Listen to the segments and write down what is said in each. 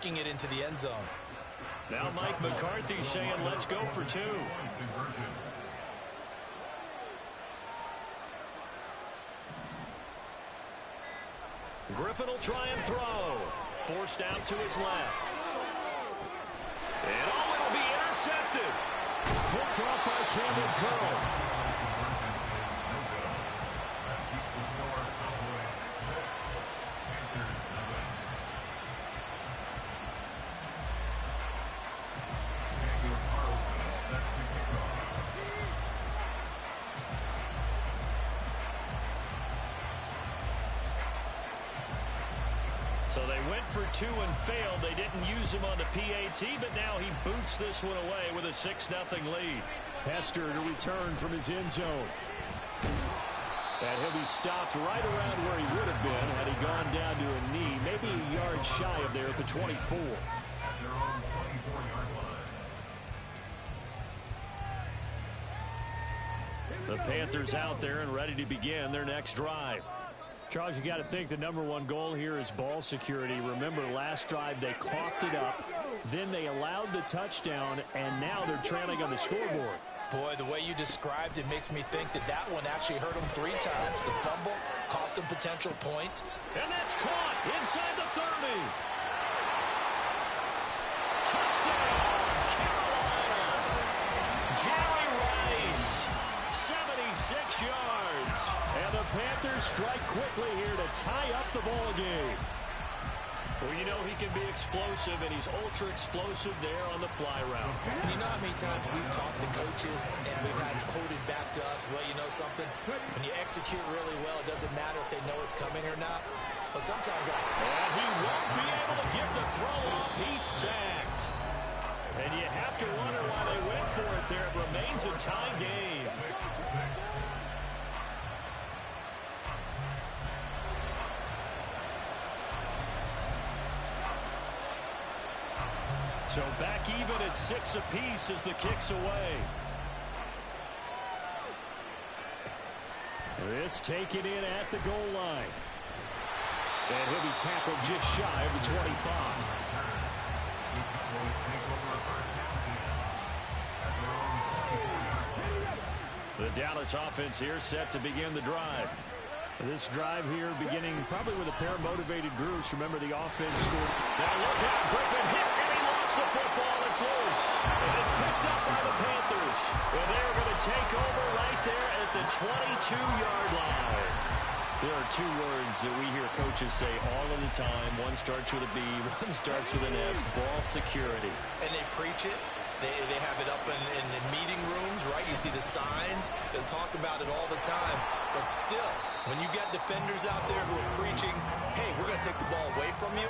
it into the end zone. Now Mike McCarthy saying let's go for two. Griffin will try and throw. Forced out to his left. And oh, it'll be intercepted. Picked off by Cameron Curl. So they went for two and failed. They didn't use him on the PAT, but now he boots this one away with a 6-0 lead. Hester to return from his end zone. And he'll be stopped right around where he would have been had he gone down to a knee, maybe a yard shy of there at the 24. The Panthers out there and ready to begin their next drive. Charles, you got to think the #1 goal here is ball security. Remember, last drive they coughed it up, then they allowed the touchdown, and now they're trailing on the scoreboard. Boy, the way you described it makes me think that that one actually hurt them 3 times. The fumble cost them potential points. And that's caught inside the 30. Touchdown, Carolina. Jerry Rice, 76 yards. And the Panthers strike quickly here to tie up the ball game. Well, you know he can be explosive, and he's ultra-explosive there on the fly route. And you know how many times we've talked to coaches, and we've had quoted back to us, well, you know something? When you execute really well, it doesn't matter if they know it's coming or not. But sometimes and he won't be able to get the throw off. He's sacked. And you have to wonder why they went for it there. It remains a tie game. So back even at 6 apiece as the kick's away. This taken in at the goal line. And he'll be tackled just shy of the 25. The Dallas offense here set to begin the drive. This drive here beginning probably with a pair of motivated groups. Remember, the offense scored. Now look out, Griffin hit, and he lost the football. It's loose, and it's picked up by the Panthers. And they're going to take over right there at the 22-yard line. There are 2 words that we hear coaches say all of the time. One starts with a B, one starts with an S, ball security. And they preach it. They have it up in meeting rooms, right? You see the signs. They'll talk about it all the time. But still, when you got defenders out there who are preaching, hey, we're going to take the ball away from you,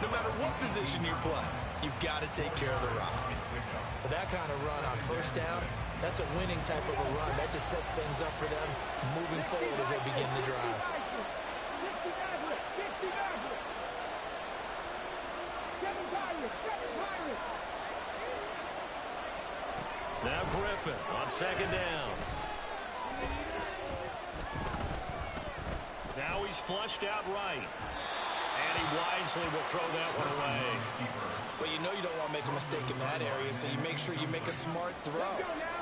no matter what position you play, you've got to take care of the rock. But that kind of run on first down, that's a winning type of a run. That just sets things up for them moving forward as they begin the drive. Now Griffin on 2nd down. Now he's flushed out right. And he wisely will throw that one away. Well, you know you don't want to make a mistake in that area, so you make sure you make a smart throw.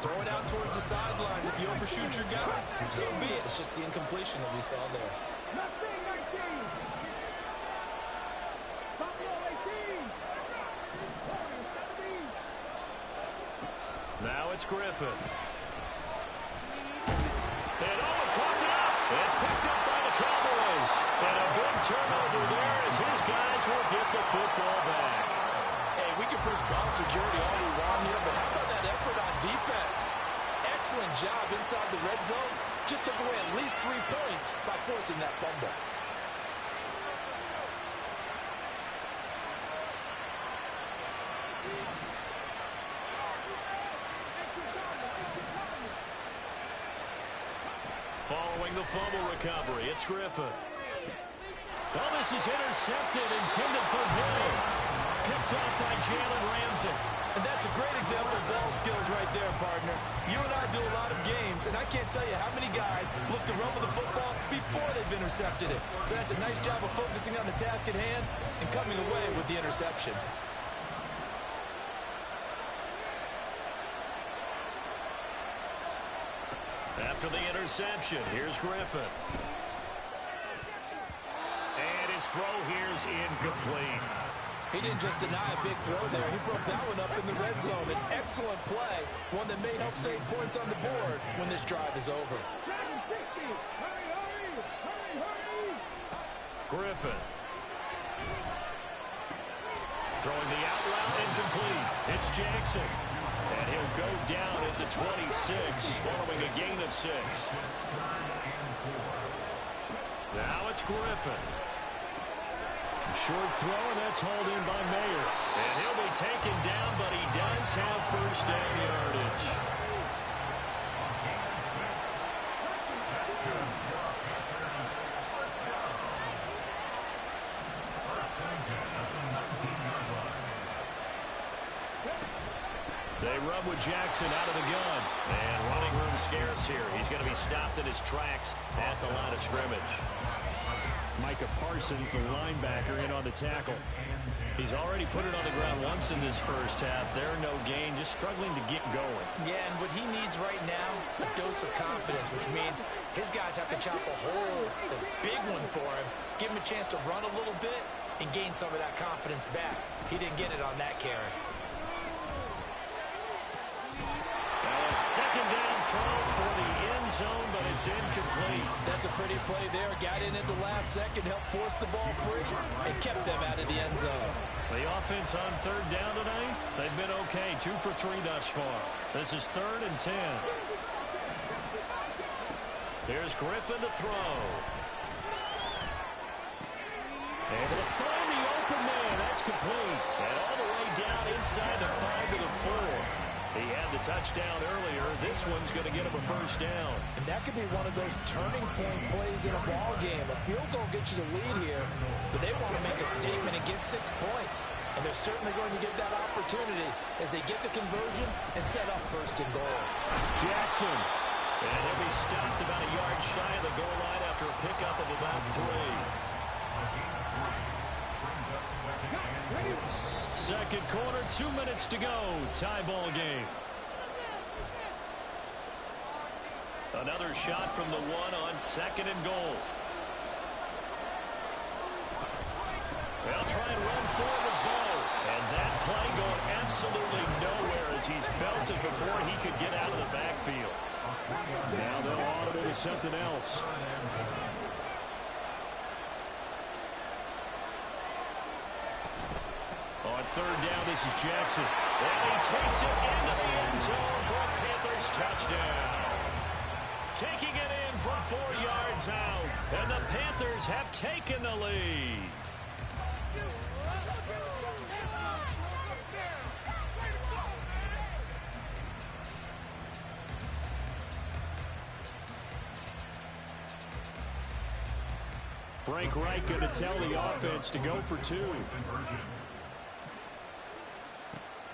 Throw it out towards the sidelines. If you overshoot your guy, so be it. It's just the incompletion that we saw there. Now it's Griffin. And oh, caught it up. It's picked up by the Cowboys. And a big turnover there as his guys will get the football back. Hey, we can push ball security all we want here, but how about that effort on defense? Excellent job inside the red zone. Just took away at least 3 points by forcing that fumble. Following the fumble recovery, it's Griffin. Oh, this is intercepted, intended for Hill. Picked up by Jalen Ramsey. And that's a great example of ball skills right there, partner. You and I do a lot of games, and I can't tell you how many guys look to run with the football before they've intercepted it. So that's a nice job of focusing on the task at hand and coming away with the interception. After the interception, here's Griffin. And his throw here's incomplete. He didn't just deny a big throw there. He broke that one up in the red zone. An excellent play, one that may help save points on the board when this drive is over. Griffin. Throwing the out route incomplete. It's Jackson. And he'll go down at the 26 following a gain of 6. Now it's Griffin. Short throw, and that's hauled in by Mayer. And he'll be taken down, but he does have first down yardage. They run with Jackson out of the gun. And running room scarce here. He's going to be stopped in his tracks at the line of scrimmage. Micah Parsons, the linebacker, in on the tackle. He's already put it on the ground once in this first half. There, no gain, just struggling to get going. Yeah, and what he needs right now, a dose of confidence, which means his guys have to chop a hole, a big one for him, give him a chance to run a little bit and gain some of that confidence back. He didn't get it on that carry. Second down throw for the end zone, but it's incomplete. That's a pretty play there. Got in at the last second, helped force the ball free, and kept them out of the end zone. The offense on third down tonight, they've been okay. 2 for 3 thus far. This is 3rd and 10. Here's Griffin to throw. Able to find the open man. That's complete. And all the way down inside the 5 to the 4. He had the touchdown earlier. This one's going to get him a first down. And that could be one of those turning point plays in a ball game. A field goal gets you the lead here, but they want to make a statement and get 6 points. And they're certainly going to get that opportunity as they get the conversion and set up 1st and goal. Jackson. And he'll be stopped about a yard shy of the goal line after a pickup of about 3. Second quarter, 2 minutes to go. Tie ball game. Another shot from the 1 on 2nd and goal. They'll try and run forward with Bo. And that play going absolutely nowhere as he's belted before he could get out of the backfield. Now they'll audible to something else. On third down, this is Jackson. And he takes it into the end zone for a Panthers touchdown. Taking it in from 4 yards out. And the Panthers have taken the lead. Frank Reich going to tell the offense to go for 2.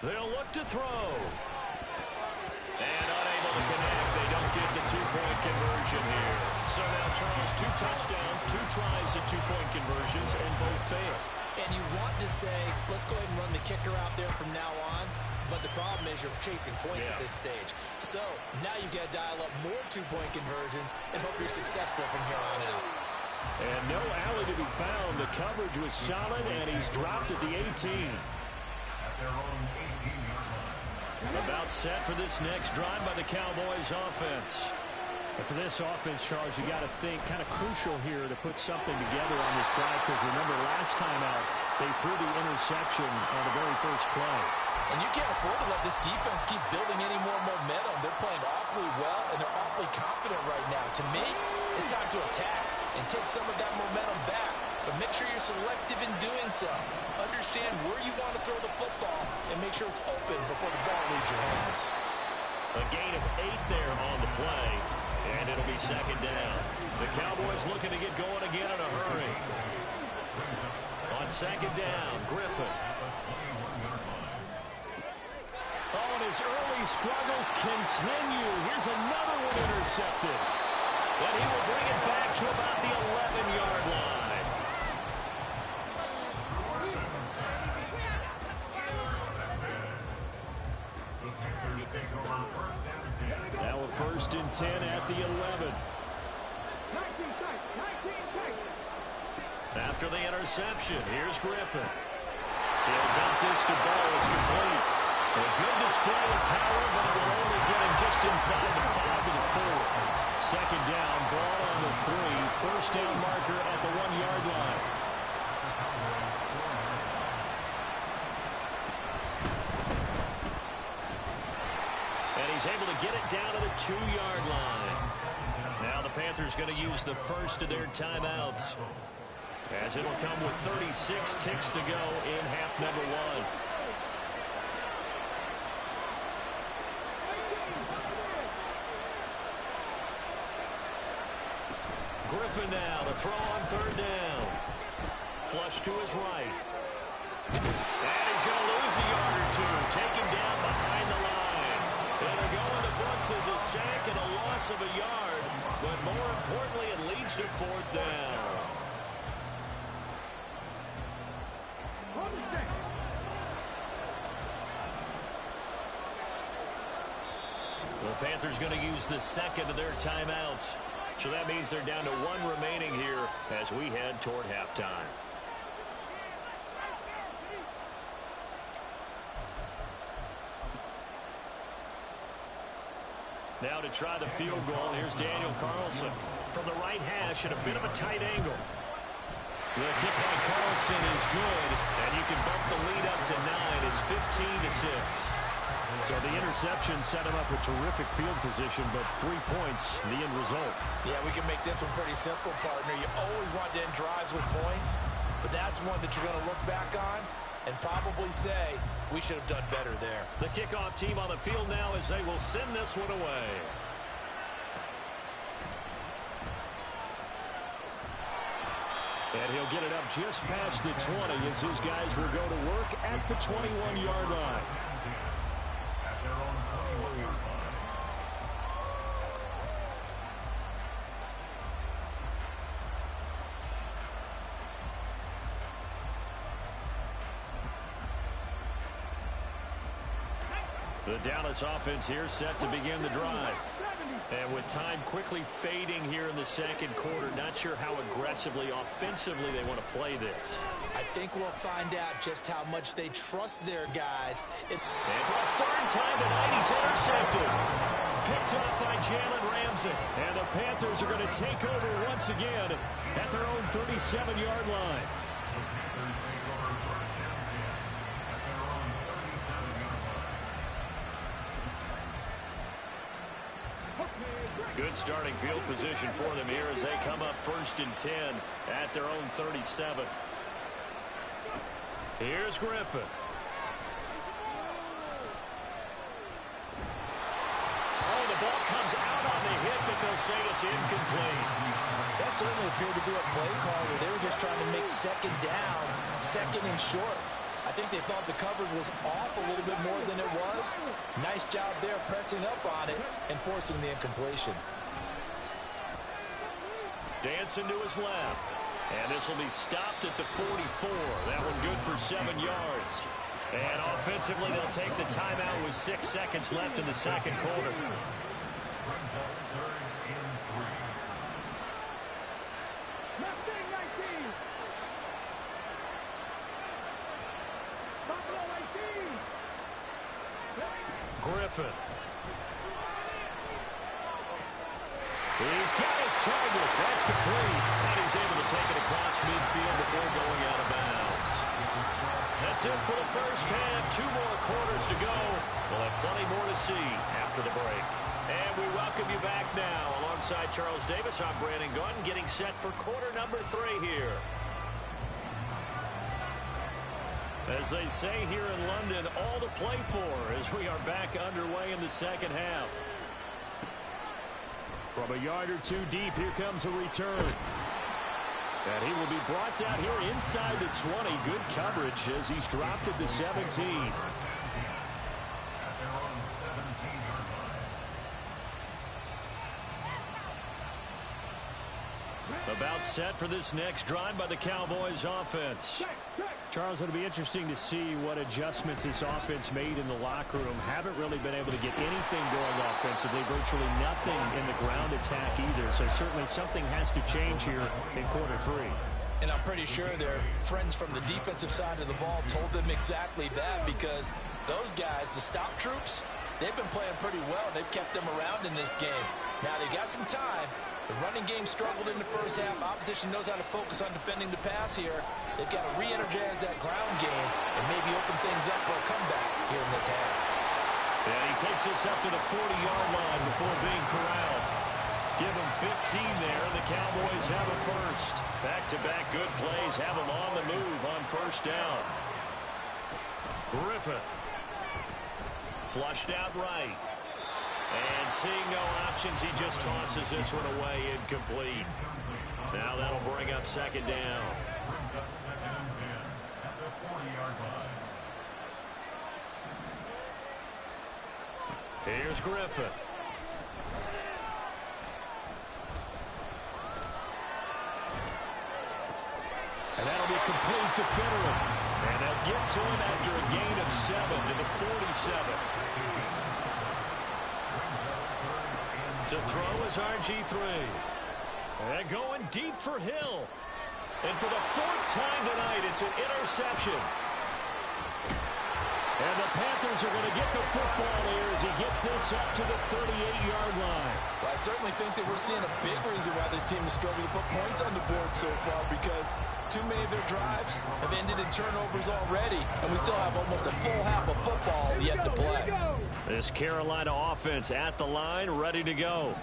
They'll look to throw. And unable to connect. They don't get the 2-point conversion here. So now, Charles, 2 touchdowns, 2 tries at 2-point conversions, and both fail. And you want to say, let's go ahead and run the kicker out there from now on. But the problem is you're chasing points at this stage. So now you've got to dial up more 2-point conversions and hope you're successful from here on out. And no alley to be found. The coverage was solid, and he's dropped at the 18. About set for this next drive by the Cowboys offense. And for this offense, Charles, you got to think kind of crucial here to put something together on this drive, because remember last time out they threw the interception on the very first play. And you can't afford to let this defense keep building any more momentum. They're playing awfully well, and they're awfully confident right now. To me, it's time to attack and take some of that momentum back. But make sure you're selective in doing so. Understand where you want to throw the football and make sure it's open before the ball leaves your hands. A gain of 8 there on the play, and it'll be 2nd down. The Cowboys looking to get going again in a hurry. On 2nd down, Griffin. these struggles continue. Here's another one intercepted. And he will bring it back to about the 11-yard line. Now a 1st and 10 at the 11. After the interception, here's Griffin. He'll dump this to Bo. It's complete. A good display of power, but it will only get him just inside the 5 to the 4. 2nd down, ball on the 3. 1st down marker at the 1-yard line. And he's able to get it down to the 2-yard line. Now the Panthers going to use the first of their timeouts, as it'll come with 36 ticks to go in half number 1. Griffin now to throw on 3rd down. Flush to his right. And he's going to lose a yard or 2. Taken down behind the line. And they're going to books as a sack and a loss of a yard. But more importantly, it leads to 4th down. The Panthers going to use the 2nd of their timeouts. So that means they're down to 1 remaining here as we head toward halftime. Now to try the field goal, here's Daniel Carlson from the right hash at a bit of a tight angle. The kick by Carlson is good, and you can bump the lead up to 9. It's 15-6. So the interception set him up with terrific field position, but 3 points, the end result. Yeah, we can make this one pretty simple, partner. You always want to end drives with points, but that's one that you're going to look back on and probably say, we should have done better there. The kickoff team on the field now as they will send this one away. And he'll get it up just past the 20 as his guys will go to work at the 21-yard line. The Dallas offense here set to begin the drive. And with time quickly fading here in the 2nd quarter, not sure how aggressively, offensively they want to play this. I think we'll find out just how much they trust their guys. And for a 3rd time tonight, he's intercepted. Picked up by Jalen Ramsey. And the Panthers are going to take over once again at their own 37-yard line. Good starting field position for them here as they come up 1st and 10 at their own 37. Here's Griffin. Oh, the ball comes out on the hit, but they'll say it's incomplete. That certainly appeared to be a play call where they were just trying to make 2nd down, 2nd and short. I think they thought the coverage was off a little bit more than it was. Nice job there pressing up on it and forcing the incompletion. Dancing to his left. And this will be stopped at the 44. That one good for 7 yards. And offensively, they'll take the timeout with 6 seconds left in the 2nd quarter. Griffin. He's got his target. That's complete. And he's able to take it across midfield before going out of bounds. That's it for the 1st half. 2 more quarters to go. We'll have plenty more to see after the break. And we welcome you back now. Alongside Charles Davis, I'm Brandon Gunn, getting set for quarter number 3 here. As they say here in London, all to play for as we are back underway in the 2nd half. From a yard or 2 deep, here comes a return. And he will be brought down here inside the 20. Good coverage as he's dropped at the 17. About set for this next drive by the Cowboys offense. Charles, it'll be interesting to see what adjustments this offense made in the locker room. Haven't really been able to get anything going offensively, virtually nothing in the ground attack either. So certainly something has to change here in quarter 3. And I'm pretty sure their friends from the defensive side of the ball told them exactly that, because those guys, the stop troops, they've been playing pretty well. They've kept them around in this game. Now they got some time. The running game struggled in the first half. Opposition knows how to focus on defending the pass here. They've got to re-energize that ground game and maybe open things up for a comeback here in this half. And he takes this up to the 40-yard line before being corralled. Give him 15 there, and the Cowboys have a first. Back-to-back good plays have him on the move on first down. Griffin. Flushed out right. And seeing no options, he just tosses this one away incomplete. Now that'll bring up second down. Here's Griffin. And that'll be complete to Fitterer. And they'll get to him after a gain of 7 to the 47. To throw is RG3. And going deep for Hill. And for the 4th time tonight, it's an interception. And the Panthers are going to get the football here as he gets this up to the 38-yard line. Well, I certainly think that we're seeing a big reason why this team is struggling to put points on the board so far, because too many of their drives have ended in turnovers already, and we still have almost a full half of football yet to play. This Carolina offense at the line, ready to go.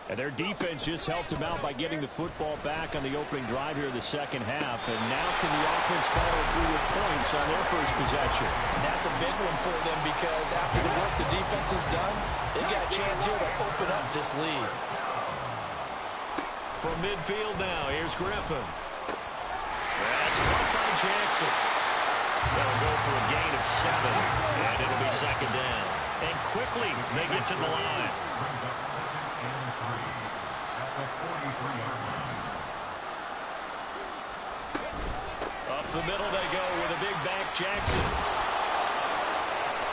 And their defense just helped him out by getting the football back on the opening drive here in the second half. And now can the offense follow through with points on their first possession? And that's a big one for them, because after the work the defense has done, they've got a chance here to open up this lead. From midfield now, here's Griffin. That's caught by Jackson. They'll go for a gain of 7, and it'll be second down. And quickly, they get to the line. Up the middle they go with a big back Jackson.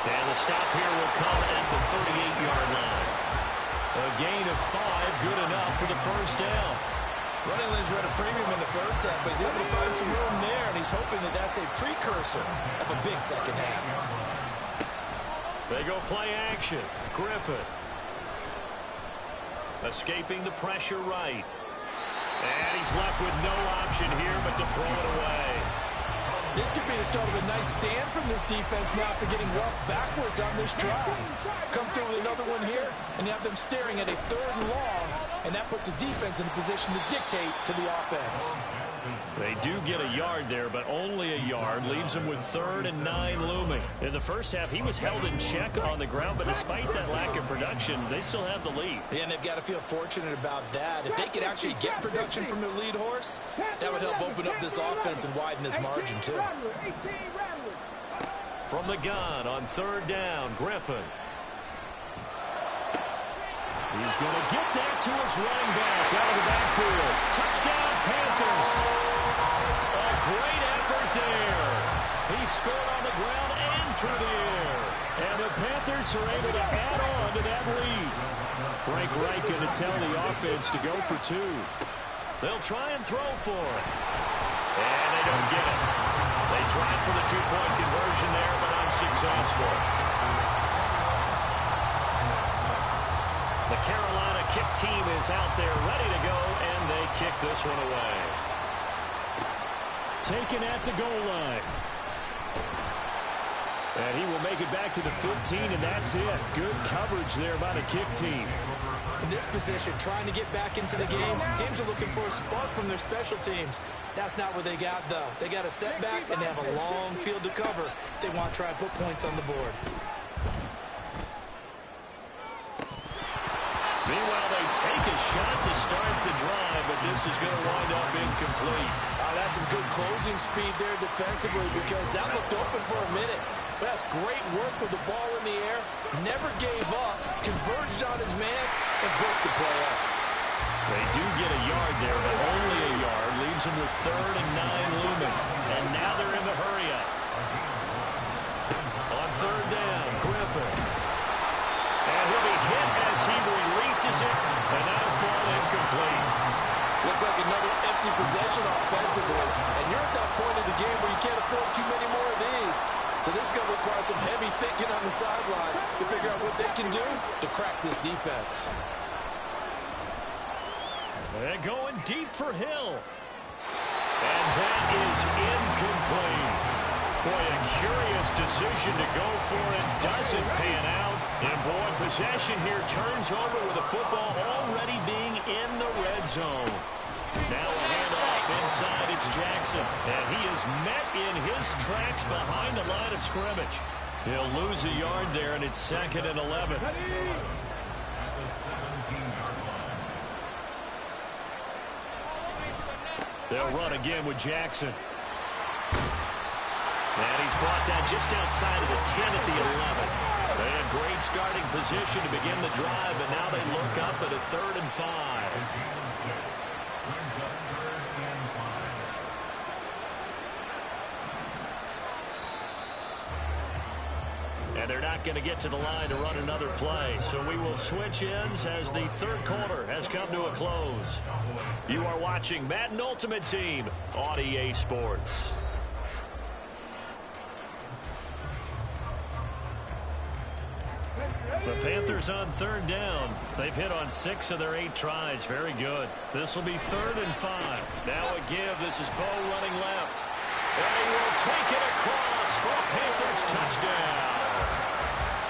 And the stop here will come at the 38-yard line. A gain of 5, good enough for the first down. Running lanes were at a premium in the first half, but he's able to find some room there, and he's hoping that that's a precursor of a big second half. They go play action. Griffin. Escaping the pressure right. And he's left with no option here but to throw it away. This could be the start of a nice stand from this defense now after getting roughed backwards on this drive. Come through with another one here, and you have them staring at a 3rd and long, and that puts the defense in a position to dictate to the offense. They do get a yard there, but only a yard. Leaves them with 3rd and 9 looming. In the first half, he was held in check on the ground, but despite that lack of production, they still have the lead. Yeah, and they've got to feel fortunate about that. If they could actually get production from their lead horse, that would help open up this offense and widen this margin, too. From the gun on 3rd down, Griffin. He's going to get that to his running back out of the backfield. Touchdown, Panthers. A great effort there. He scored on the ground and through the air. And the Panthers are able to add on to that lead. Frank Reich going to tell the offense to go for 2. They'll try and throw for it. And they don't get it. They tried for the 2-point conversion there, but unsuccessful. The Carolina kick team is out there ready to go, and they kick this one away. Taken at the goal line. And he will make it back to the 15, and that's it. Good coverage there by the kick team. In this position, trying to get back into the game, teams are looking for a spark from their special teams. That's not what they got, though. They got a setback, and they have a long field to cover if they want to try and put points on the board. Meanwhile, they take a shot to start the drive, but this is going to wind up incomplete. That's some good closing speed there defensively, because that looked open for a minute. But that's great work with the ball in the air. Never gave up, converged on his man, and broke the play up. They do get a yard there, but only a yard. Leaves them with 3rd and 9 looming. And now they're in the hurry-up. On 3rd down, Griffin. And he'll be hit as he releases it. And that'll fall incomplete. Looks like another empty possession offensively. And you're at that point in the game where you can't afford too many more of these. So this is going to require some heavy thinking on the sideline to figure out what they can do to crack this defense. And going deep for Hill. And that is incomplete. Boy, a curious decision to go for it. Doesn't pan out. And boy, possession here turns over with the football already being in the red zone. Now a handoff inside. It's Jackson. And he is met in his tracks behind the line of scrimmage. He'll lose a yard there, and it's 2nd and 11. They'll run again with Jackson. And he's brought down just outside of the 10 at the 11. They had great starting position to begin the drive, but now they look up at a 3rd and 5. And they're not going to get to the line to run another play. So we will switch ends as the 3rd quarter has come to a close. You are watching Madden Ultimate Team on EA Sports. The Panthers on 3rd down. They've hit on 6 of their 8 tries. Very good. This will be 3rd and 5. Now a give. This is Bo running left. And he will take it across for a Panthers touchdown.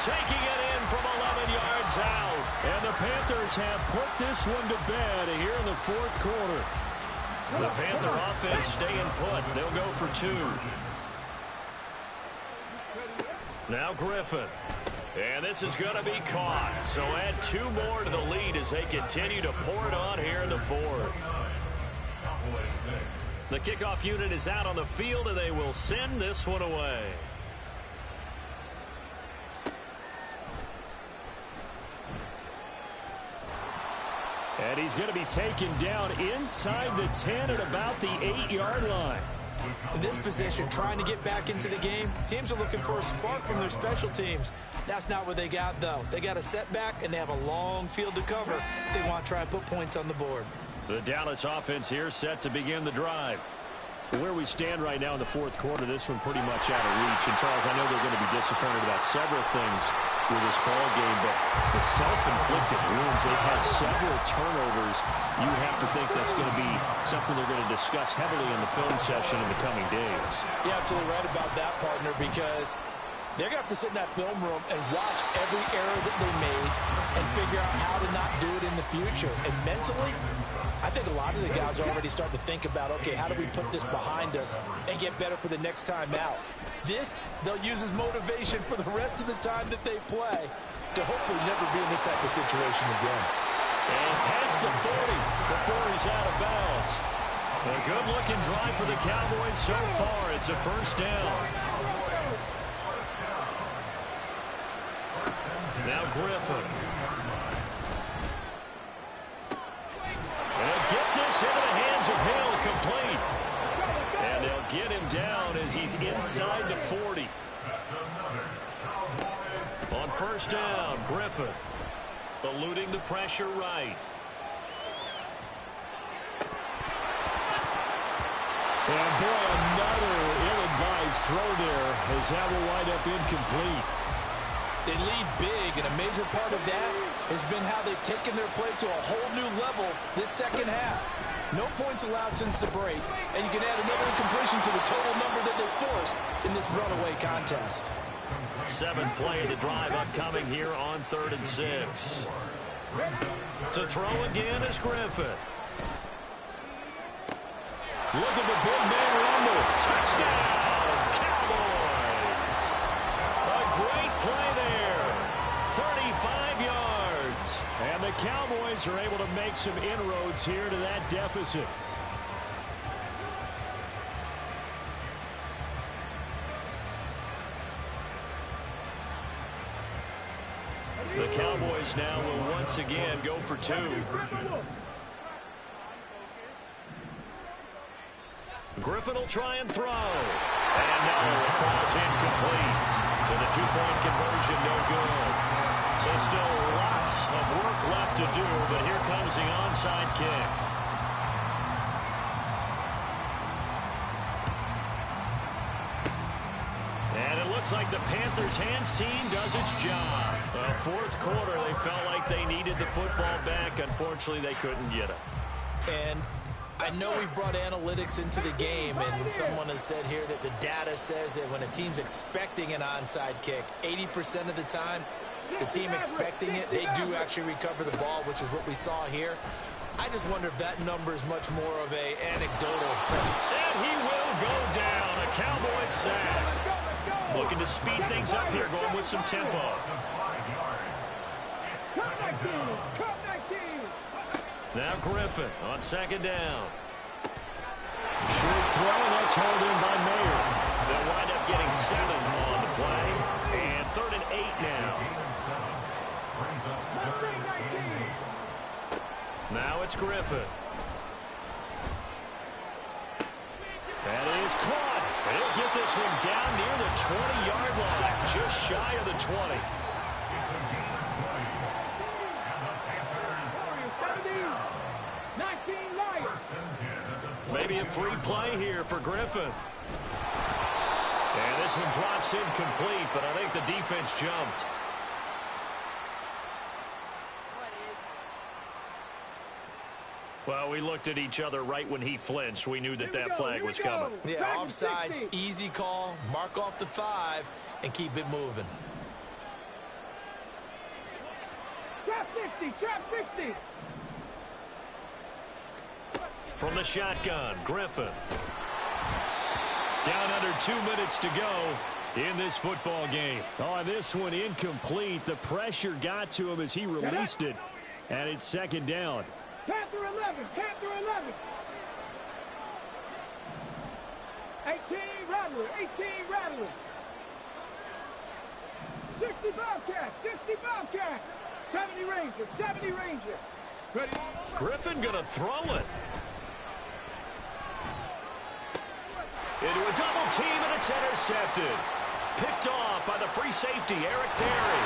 Taking it in from 11 yards out. And the Panthers have put this one to bed here in the 4th quarter. The Panther offense staying put. They'll go for 2. Now Griffin. And this is going to be caught. So add 2 more to the lead as they continue to pour it on here in the 4th. The kickoff unit is out on the field, and they will send this one away. And he's going to be taken down inside the 10 at about the 8-yard line. In this position, trying to get back into the game, teams are looking for a spark from their special teams. That's not what they got, though. They got a setback, and they have a long field to cover if they want to try and put points on the board. The Dallas offense here set to begin the drive. Where we stand right now in the 4th quarter, this one pretty much out of reach. And, Charles, I know they're going to be disappointed about several things with this ball game, but the self-inflicted wounds, they've had several turnovers. You have to think that's going to be something they're going to discuss heavily in the film session in the coming days. You're absolutely right about that, partner, because they're going to have to sit in that film room and watch every error that they made and figure out how to not do it in the future. And mentally, I think a lot of the guys are already starting to think about, okay, how do we put this behind us and get better for the next time out? This, they'll use as motivation for the rest of the time that they play to hopefully never be in this type of situation again. And past the 40 before he's out of bounds. A good-looking drive for the Cowboys so far. It's a 1st down. Now Griffin. And get this into the hands of Hill, complete. And they'll get him down as he's inside the 40. On 1st down, Griffin. Eluding the pressure right. And boy, another ill-advised throw there as that will wind up incomplete. They lead big, and a major part of that has been how they've taken their play to a whole new level this 2nd half. No points allowed since the break, and you can add another incompletion to the total number that they forced in this runaway contest. 7th play of the drive upcoming here on 3rd and 6. To throw again is Griffin. Look at the big man rumble. Touchdown, Cowboys. A great play there. 35 yards. And the Cowboys are able to make some inroads here to that deficit. The Cowboys now will once again go for 2. Griffin will try and throw. And no, it falls incomplete. So the two-point conversion no good. So still lots of work left to do, but here comes the onside kick. And it looks like the Panthers' hands team does its job. Fourth quarter, they felt like they needed the football back. Unfortunately, they couldn't get it. And I know we brought analytics into the game, and someone has said here that the data says that when a team's expecting an onside kick, 80% of the time, the team expecting it, they do actually recover the ball, which is what we saw here. I just wonder if that number is much more of a anecdotal type. And he will go down. A Cowboys sack. Looking to speed things up here, going with some tempo. Now Griffin on second down. Short throw, that's hauled in by Mayer. They'll wind up getting 7 on the play. And 3rd and 8 now. Now it's Griffin. That is caught. He'll get this one down near the 20-yard line, just shy of the 20. Maybe a free play here for Griffin. And this one drops incomplete, but I think the defense jumped. Well, we looked at each other right when he flinched. We knew that that flag was coming. Yeah, offsides, easy call. Mark off the 5 and keep it moving. Trap 50, trap 50. From the shotgun, Griffin. Down under 2 minutes to go in this football game. On this one, incomplete. The pressure got to him as he released it. And it's second down. Panther 11, Panther 11. 18 Rattler, 18 Rattler. 60 Bobcat, 60 Bobcat. 70 Ranger, 70 Ranger. Ready? Griffin gonna throw it. Into a double team, and it's intercepted. Picked off by the free safety, Eric Berry.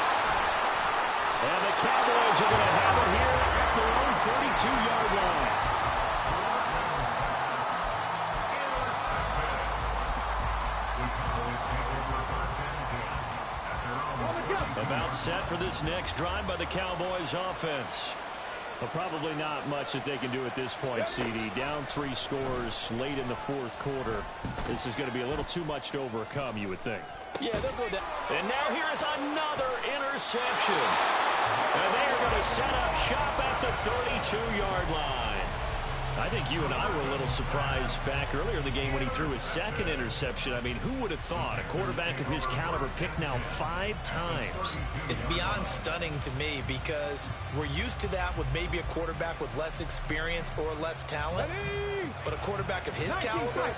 And the Cowboys are going to have it here at their own 32-yard line. About set for this next drive by the Cowboys offense. Well, probably not much that they can do at this point, CD. Down 3 scores late in the fourth quarter. This is going to be a little too much to overcome, you would think. Yeah, they'll go down. And now here is another interception. And they are going to set up shop at the 32-yard line. I think you and I were a little surprised back earlier in the game when he threw his second interception. I mean, who would have thought a quarterback of his caliber picked now 5 times? It's beyond stunning to me because we're used to that with maybe a quarterback with less experience or less talent. But a quarterback of his caliber,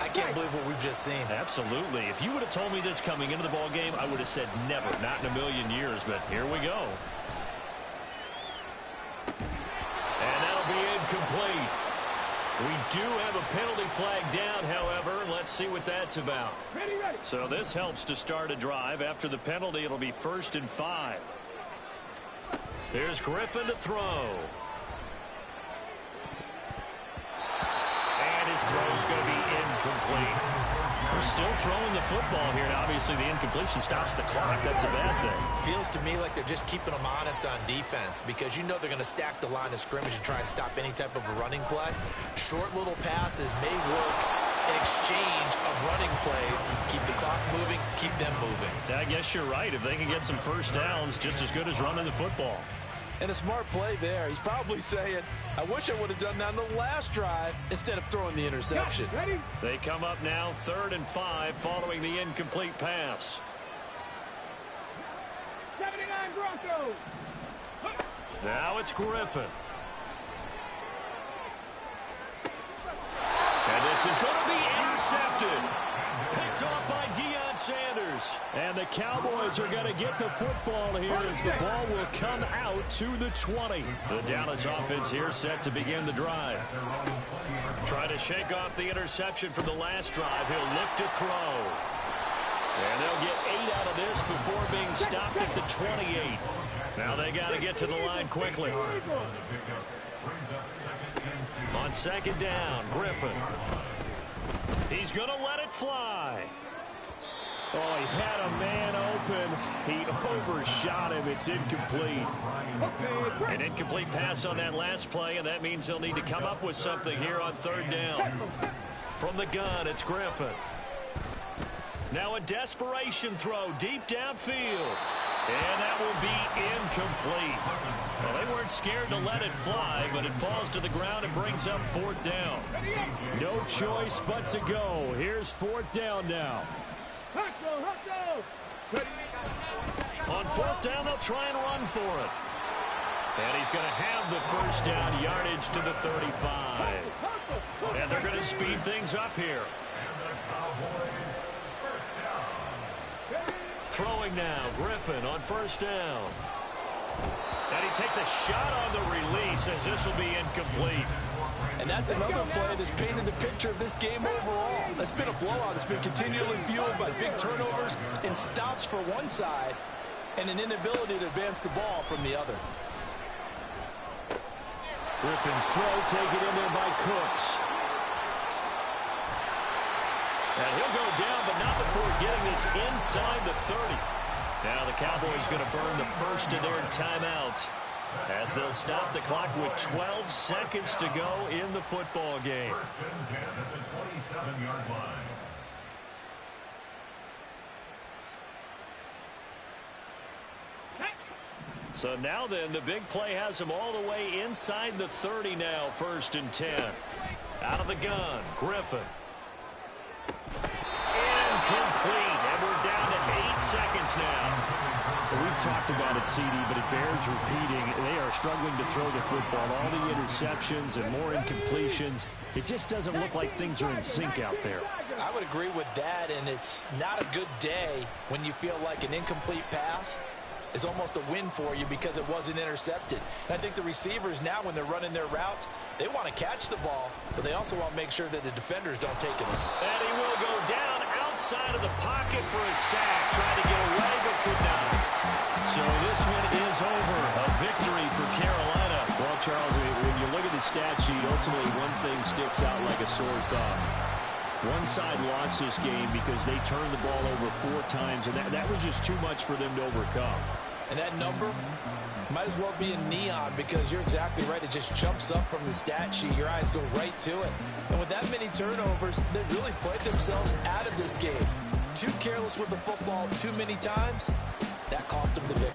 I can't believe what we've just seen. Absolutely. If you would have told me this coming into the ball game, I would have said never, not in a million years. But here we go. And that'll be incomplete. We do have a penalty flag down, however. Let's see what that's about. Ready. So this helps to start a drive. After the penalty, it'll be 1st and 5. Here's Griffin to throw. And his throw's going to be incomplete. We're still throwing the football here. Now, obviously, the incompletion stops the clock. That's a bad thing. Feels to me like they're just keeping them honest on defense because you know they're going to stack the line of scrimmage and try and stop any type of a running play. Short little passes may work in exchange of running plays. Keep the clock moving, keep them moving. I guess you're right. If they can get some first downs, just as good as running the football. And a smart play there. He's probably saying, I wish I would have done that on the last drive instead of throwing the interception. Ready? They come up now 3rd and 5 following the incomplete pass. 79 Broncos. Now it's Griffin. And this is going to be intercepted. Picked off by Deion Sanders. And the Cowboys are going to get the football here as the ball will come out to the 20. The Dallas offense here set to begin the drive. Trying to shake off the interception from the last drive. He'll look to throw. And they'll get 8 out of this before being stopped at the 28. Now they got to get to the line quickly. On second down, Griffin. He's going to let it fly. Oh, he had a man open. He overshot him. It's incomplete. An incomplete pass on that last play, and that means they'll need to come up with something here on third down. From the gun, it's Griffin. Now a desperation throw deep downfield. And that will be incomplete. Well, they weren't scared to let it fly, but it falls to the ground and brings up fourth down. No choice but to go. Here's fourth down now. On fourth down, they'll try and run for it. And he's going to have the first down yardage to the 35. And they're going to speed things up here. Throwing now, Griffin on first down. And he takes a shot on the release as this will be incomplete. And that's another play that's painted the picture of this game overall. It's been a blowout. It's been continually fueled by big turnovers and stops for one side and an inability to advance the ball from the other. Griffin's throw taken in there by Cooks. And he'll go down, but not before getting this inside the 30. Now the Cowboys going to burn the first of their timeouts as they'll stop the clock with 12 seconds to go in the football game. So now then, the big play has them all the way inside the 30 now, 1st and 10. Out of the gun, Griffin. Incomplete, and we're down to 8 seconds now. We've talked about it, CD, but it bears repeating. They are struggling to throw the football. All the interceptions and more incompletions. It just doesn't look like things are in sync out there. I would agree with that, and it's not a good day when you feel like an incomplete pass is almost a win for you because it wasn't intercepted. And I think the receivers now, when they're running their routes, they want to catch the ball, but they also want to make sure that the defenders don't take it. And he will go down outside of the pocket for a sack. Tried to get away, but could not. So this one is over. A victory for Carolina. Well, Charles, when you look at the stat sheet, ultimately one thing sticks out like a sore thumb. One side lost this game because they turned the ball over 4 times, and that was just too much for them to overcome. And that number might as well be in neon because you're exactly right. It just jumps up from the stat sheet. Your eyes go right to it. And with that many turnovers, they really played themselves out of this game. Too careless with the football too many times. That cost them the victory.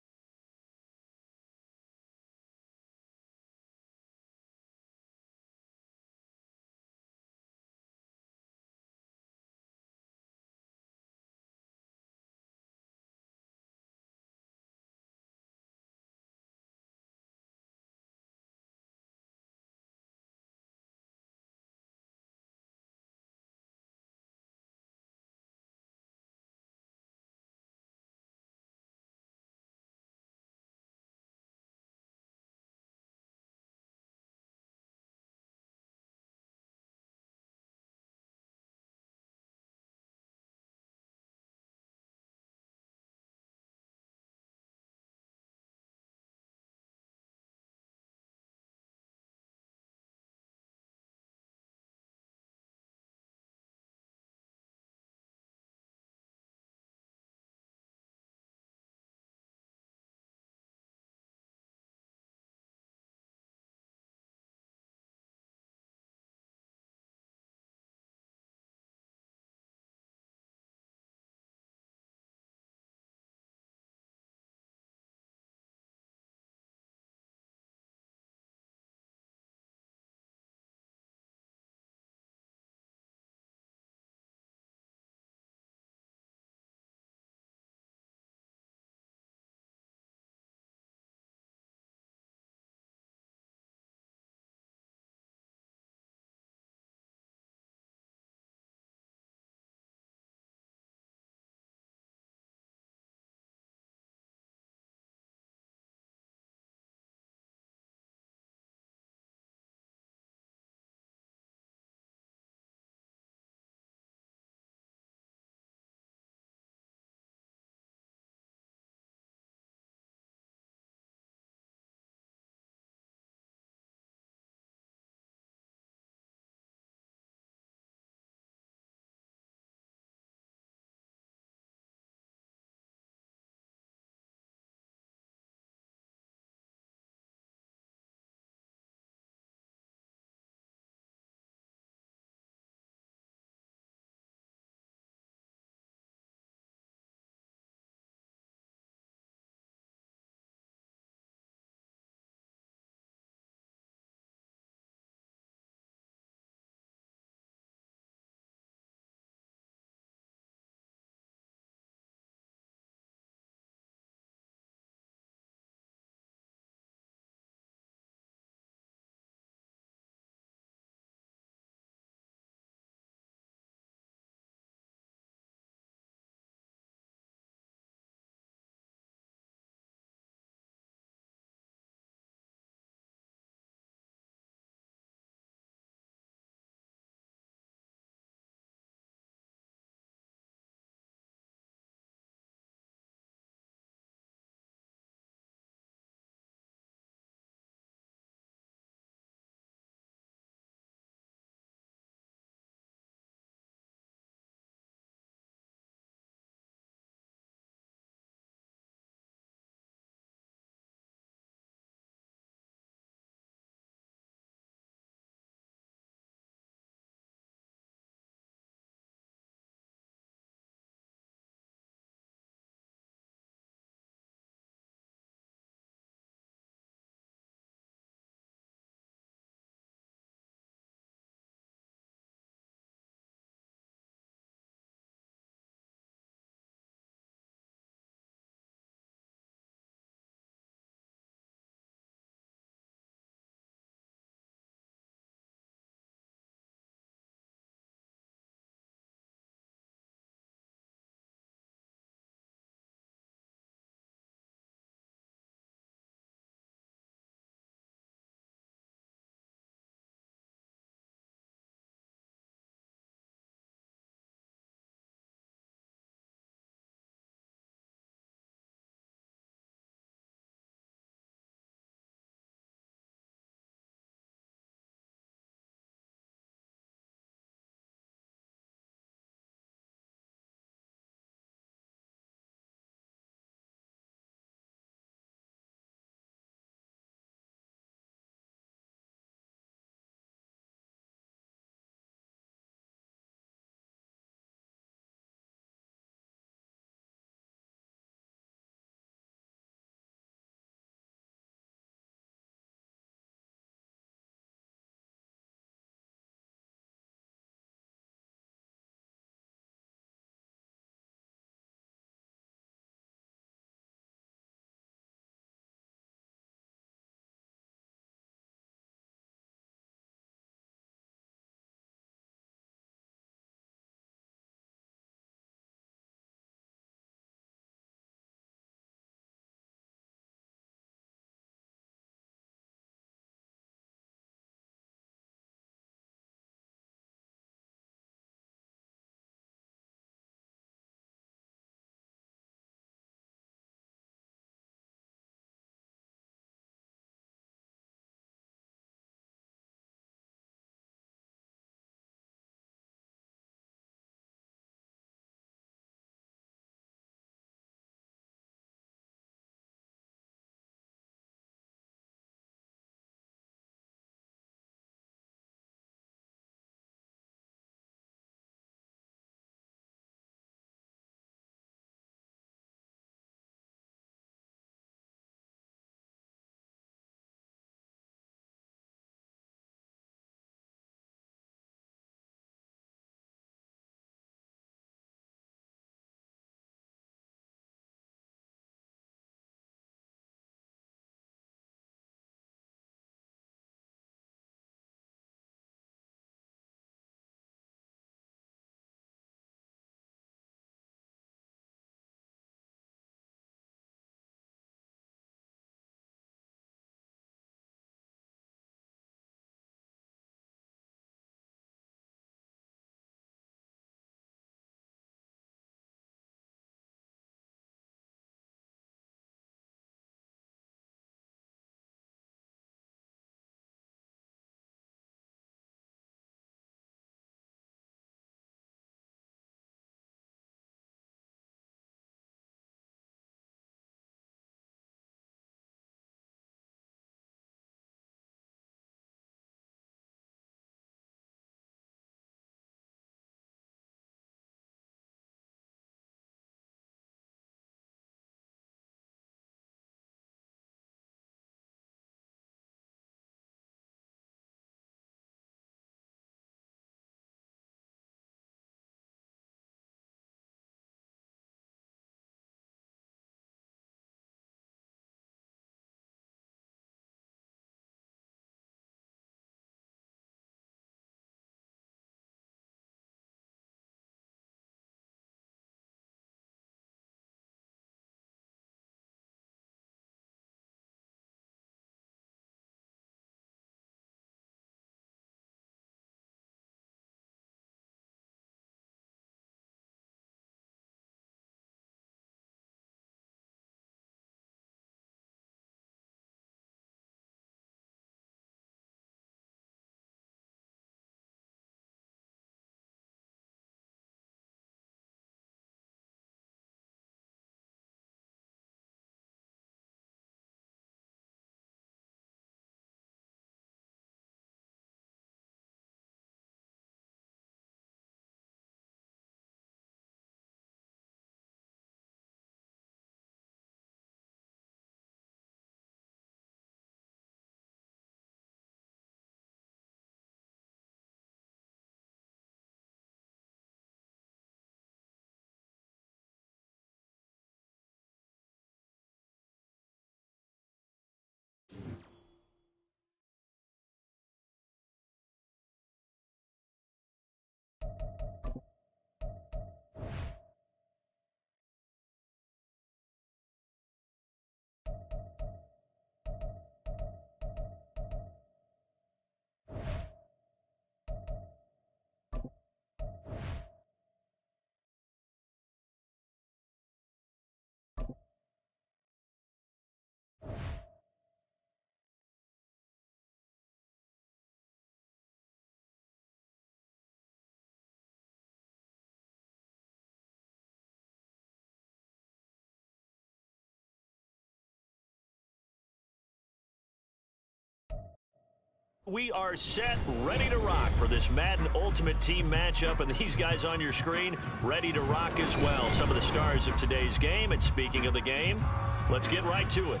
We are set, ready to rock for this Madden Ultimate Team matchup, and these guys on your screen ready to rock as well. Some of the stars of today's game, and speaking of the game, let's get right to it.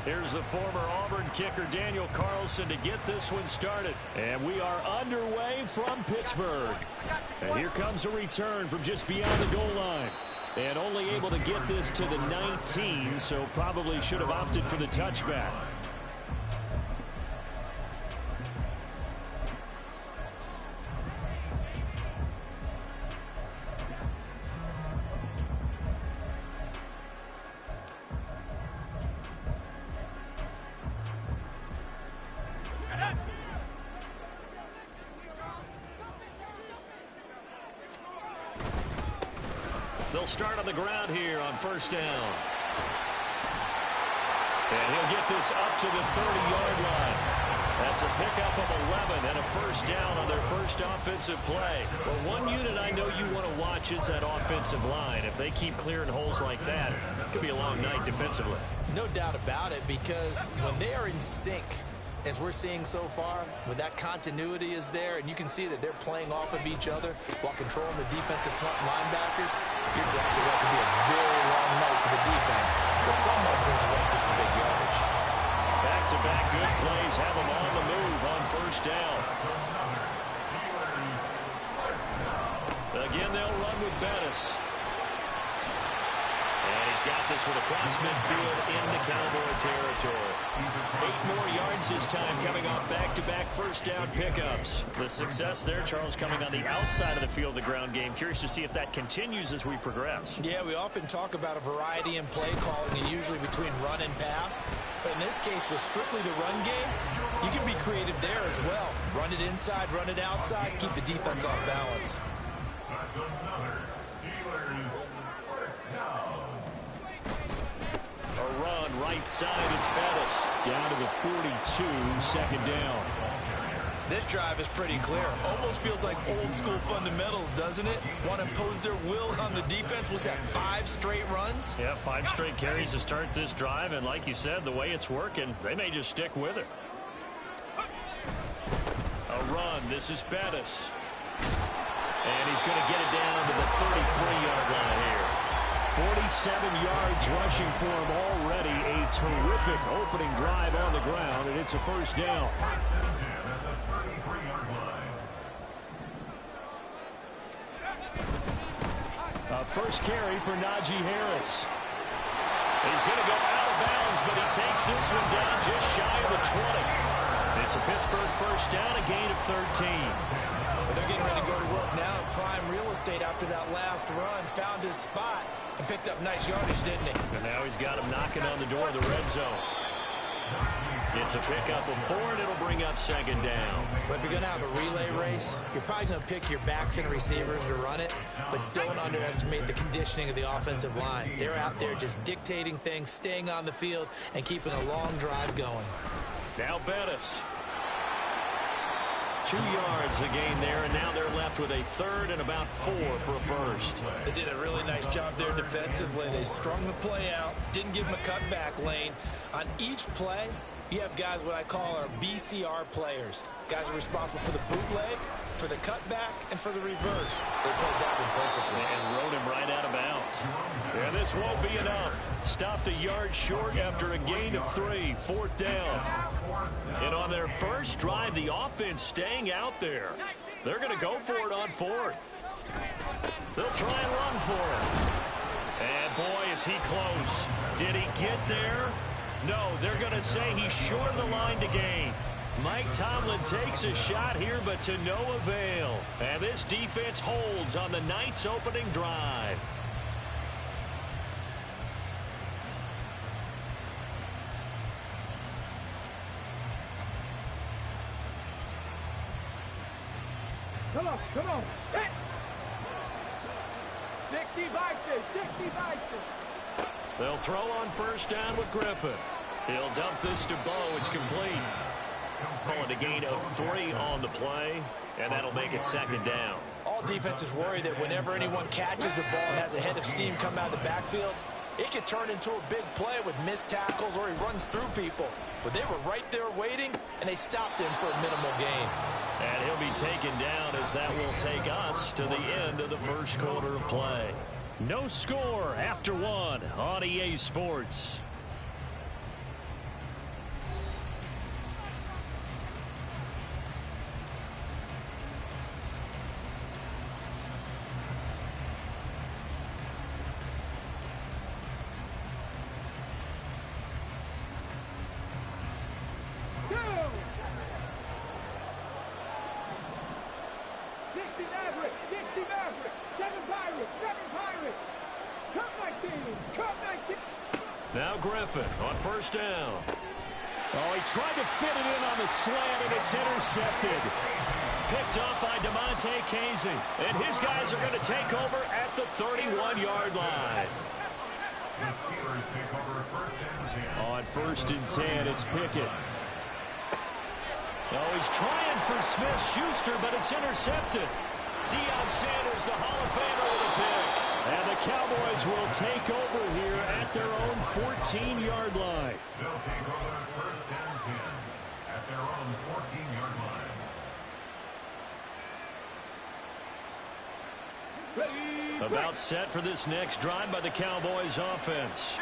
Here's the former Auburn kicker, Daniel Carlson, to get this one started. And we are underway from Pittsburgh. And here comes a return from just beyond the goal line. And only able to get this to the 19, so probably should have opted for the touchback. They'll start on the ground here on first down. And he'll get this up to the 30-yard line. That's a pickup of 11 and a first down on their first offensive play. But one unit I know you want to watch is that offensive line. If they keep clearing holes like that, it could be a long night defensively. No doubt about it, because when they are in sync, as we're seeing so far, when that continuity is there, and you can see that they're playing off of each other while controlling the defensive front linebackers, you're exactly right. It could be a very long night for the defense, because someone's going to run for some big yardage. Back-to-back good plays have them on the move on first down. Again, they'll run with Bettis. And he's got this one across midfield into Cowboy territory. 8 more yards this time, coming off back-to-back first down pickups. The success there, Charles, coming on the outside of the field, the ground game. Curious to see if that continues as we progress. Yeah, we often talk about a variety in play calling, and usually between run and pass. But in this case, with strictly the run game, you can be creative there as well. Run it inside, run it outside, keep the defense off balance. A run right side, it's Bettis. Down to the 42, second down. This drive is pretty clear. Almost feels like old school fundamentals, doesn't it? Want to impose their will on the defense. Was that 5 straight runs? Yeah, 5 straight carries to start this drive, and like you said, the way it's working, they may just stick with it. A run, this is Bettis. And he's going to get it down to the 33-yard line here. 47 yards rushing for him already. A terrific opening drive on the ground, and it's a first down. First carry for Najee Harris. He's going to go out of bounds, but he takes this one down just shy of the 20. It's a Pittsburgh first down, a gain of 13. Well, they're getting ready to go to work now in prime real estate after that last run. Found his spot and picked up nice yardage, didn't he? And now he's got him knocking on the door of the red zone. It's a pickup of 4, and it'll bring up second down. But if you're going to have a relay race, you're probably going to pick your backs and receivers to run it, but don't underestimate the conditioning of the offensive line. They're out there just dictating things, staying on the field, and keeping a long drive going. Now Bettis. 2 yards the gain there, and now they're left with a third and about 4 for a first. They did a really nice job there defensively. They strung the play out, didn't give them a cutback lane. On each play, you have guys what I call our BCR players. Guys are responsible for the bootleg, for the cutback, and for the reverse. They played that one perfectly. And rode him right out of bounds. And this won't be enough. Stopped a yard short after a gain of 3, 4th down. And on their first drive, the offense staying out there. They're going to go for it on 4th. They'll try and run for it. And boy, is he close. Did he get there? No, they're going to say he's short of the line to gain. Mike Tomlin takes a shot here, but to no avail. And this defense holds on the night's opening drive. Come on, come on. Hit. 60 boxes, 60 boxes. They'll throw on first down with Griffin. He'll dump this to Bo. It's complete. Calling a gain of 3 on the play, and that'll make it second down. All defenses worry that whenever anyone catches the ball and has a head of steam come out of the backfield, it could turn into a big play with missed tackles or he runs through people. But they were right there waiting, and they stopped him for a minimal gain. And he'll be taken down as that will take us to the end of the first quarter of play. No score after 1 on EA Sports. Now Griffin on first down. Oh, he tried to fit it in on the slant, and it's intercepted. Picked up by DeMonte Casey. And his guys are going to take over at the 31-yard line. On first and 10, it's Pickett. Oh, he's trying for Smith-Schuster, but it's intercepted. Deion Sanders, the Hall of Famer, with a pick. And the Cowboys will take over here at their own 14-yard line. They'll take over first and 10 at their own 14-yard line. About set for this next drive by the Cowboys offense.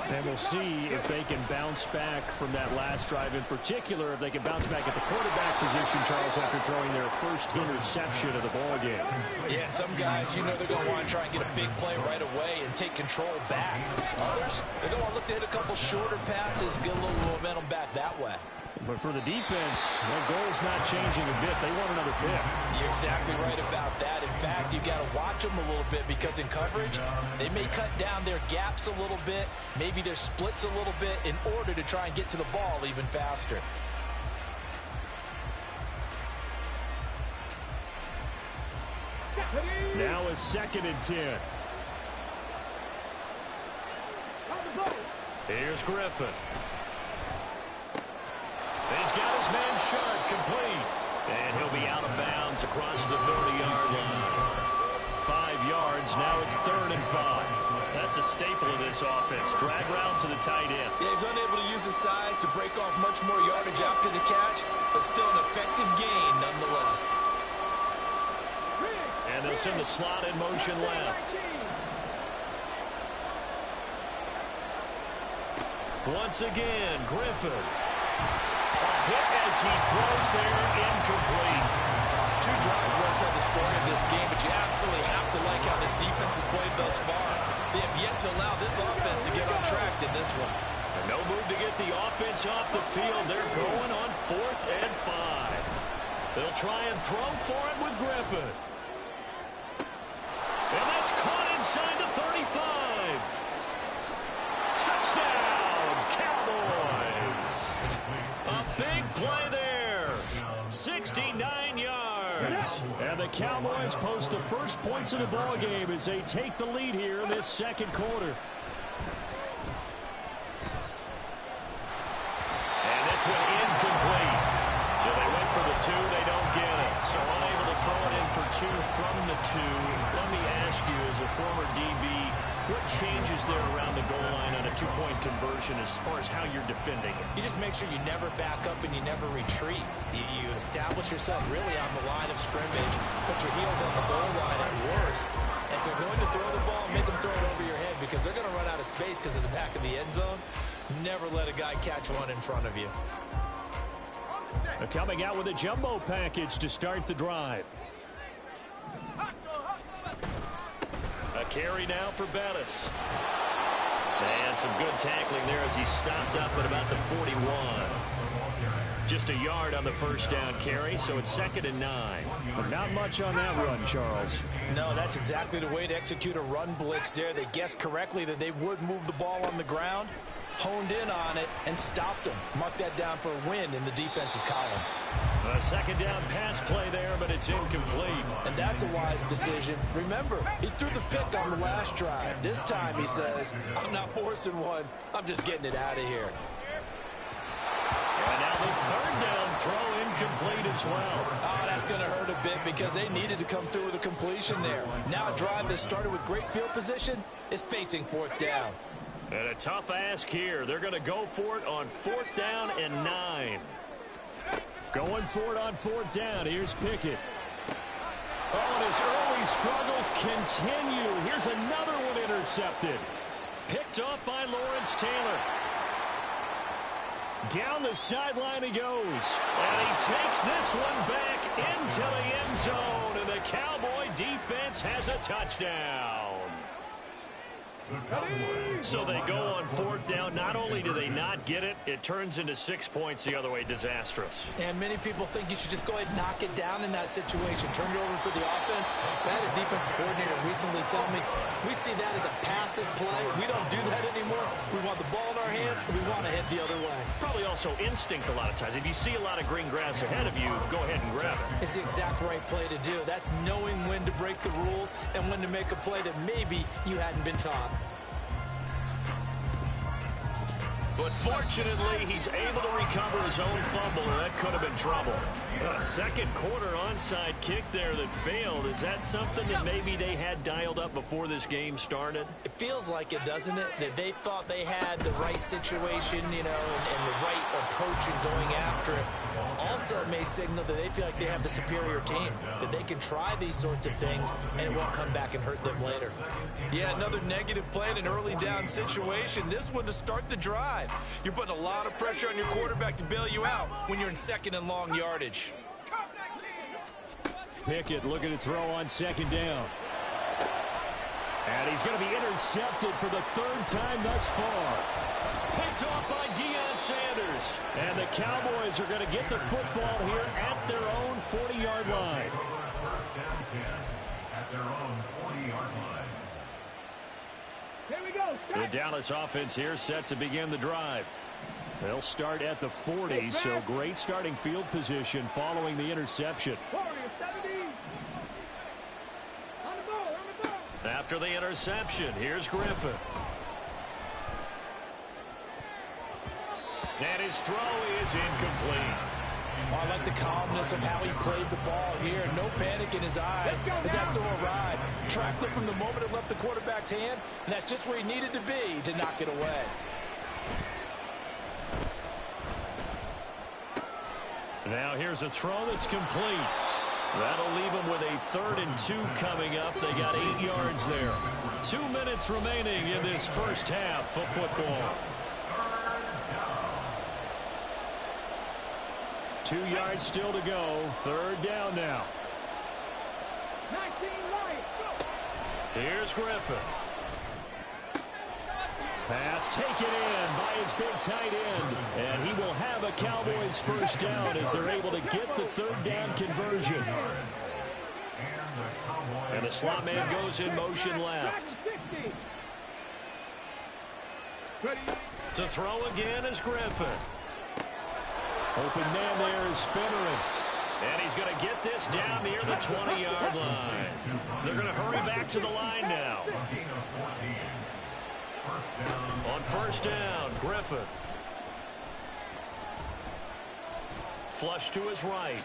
And we'll see if they can bounce back from that last drive, in particular, if they can bounce back at the quarterback position, Charles, after throwing their first interception of the ball game. Yeah, some guys, you know they're going to want to try and get a big play right away and take control back. Others, they're going to look to hit a couple shorter passes, get a little momentum back that way. But for the defense, that goal's not changing a bit. They want another pick. You're exactly right about that. In fact, you've got to watch them a little bit because in coverage, they may cut down their gaps a little bit, maybe their splits a little bit in order to try and get to the ball even faster. Now a second and 10. Here's Griffin. He's got his man Sharp complete. And he'll be out of bounds across the 30-yard line. 5 yards. Now it's 3rd and 5. That's a staple of this offense. Drag route to the tight end. Yeah, he's unable to use his size to break off much more yardage after the catch, but still an effective gain nonetheless. And they'll send the slot in motion left. Once again, Griffin. A hit as he throws there, incomplete. 2 drives won't tell the story of this game, but you absolutely have to like how this defense has played thus far. They have yet to allow this offense to get on track in this one. And no move to get the offense off the field. They're going on 4th and 5. They'll try and throw for it with Griffin. And that's caught inside the 35. Touchdown, Cowboys. A big play there. 69 yards. And the Cowboys post the first points of the ball game as they take the lead here in this second quarter. And this one incomplete. So they went for the 2, they don't get it. So unable to throw it in for 2 from the 2. Let me ask you, as a former DB, what changes there around the goal line on a 2-point conversion as far as how you're defending it? You just make sure you never back up and you never retreat. You establish yourself really on the line of scrimmage, put your heels on the goal line at worst. If they're going to throw the ball, make them throw it over your head because they're going to run out of space because of the back of the end zone. Never let a guy catch one in front of you. Coming out with a jumbo package to start the drive. A carry now for Bettis. And some good tackling there as he stopped up at about the 41. Just a yard on the first down carry, so it's 2nd and 9. But not much on that run, Charles. No, that's exactly the way to execute a run blitz there. They guessed correctly that they would move the ball on the ground, honed in on it, and stopped them. Mark that down for a win in the defense's column. A second down pass play there, but it's incomplete. And that's a wise decision. Remember, he threw the pick on the last drive. This time he says, I'm not forcing one. I'm just getting it out of here. And now the third down throw incomplete as well. Oh, that's going to hurt a bit because they needed to come through with a completion there. Now a drive that started with great field position is facing fourth down. And a tough ask here. They're going to go for it on 4th down and 9. Going for it on 4th down. Here's Pickett. Oh, and his early struggles continue. Here's another one intercepted. Picked off by Lawrence Taylor. Down the sideline he goes. And he takes this one back into the end zone. And the Cowboy defense has a touchdown. So they go on 4th down. Not only do they not get it, it turns into 6 points the other way. Disastrous. And many people think you should just go ahead and knock it down in that situation. Turn it over for the offense. But I had a defensive coordinator recently tell me, we see that as a passive play. We don't do that anymore. We want the ball in our hands, and we want to head the other way. Probably also instinct a lot of times. If you see a lot of green grass ahead of you, go ahead and grab it. It's the exact right play to do. That's knowing when to break the rules and when to make a play that maybe you hadn't been taught. But fortunately, he's able to recover his own fumble, or that could have been trouble. A second quarter onside kick there that failed. Is that something that maybe they had dialed up before this game started? It feels like it, doesn't it? That they thought they had the right situation, you know, and the right approach in going after it. Also may signal that they feel like they have the superior team, that they can try these sorts of things, and it won't come back and hurt them later. Yeah, another negative play in an early down situation. This one to start the drive. You're putting a lot of pressure on your quarterback to bail you out when you're in second and long yardage. Pickett looking to throw on 2nd down. And he's going to be intercepted for the 3rd time thus far. Picked off by Deion Sanders. And the Cowboys are going to get the football here at their own 40-yard line. First down 10 at their own 40-yard line. Here we go. The Dallas offense here set to begin the drive. They'll start at the 40, so great starting field position following the interception. 40, 70. On the ball, on the ball. After the interception, here's Griffin. And his throw is incomplete. Oh, I like the calmness of how he played the ball here. No panic in his eyes as that throw arrived. Tracked it from the moment it left the quarterback's hand, and that's just where he needed to be to knock it away. Now here's a throw that's complete. That'll leave them with a 3rd and 2 coming up. They got 8 yards there. 2 minutes remaining in this first half of football. 2 yards still to go. 3rd down now. 19 right. Here's Griffin. Pass taken in by his big tight end. And he will have a Cowboys first down as they're able to get the 3rd down conversion. And the slot man goes in motion left. To throw again is Griffin. Open man there is Finneran. And he's going to get this down near the 20-yard line. They're going to hurry back to the line now. On 1st down, Griffin. Flush to his right.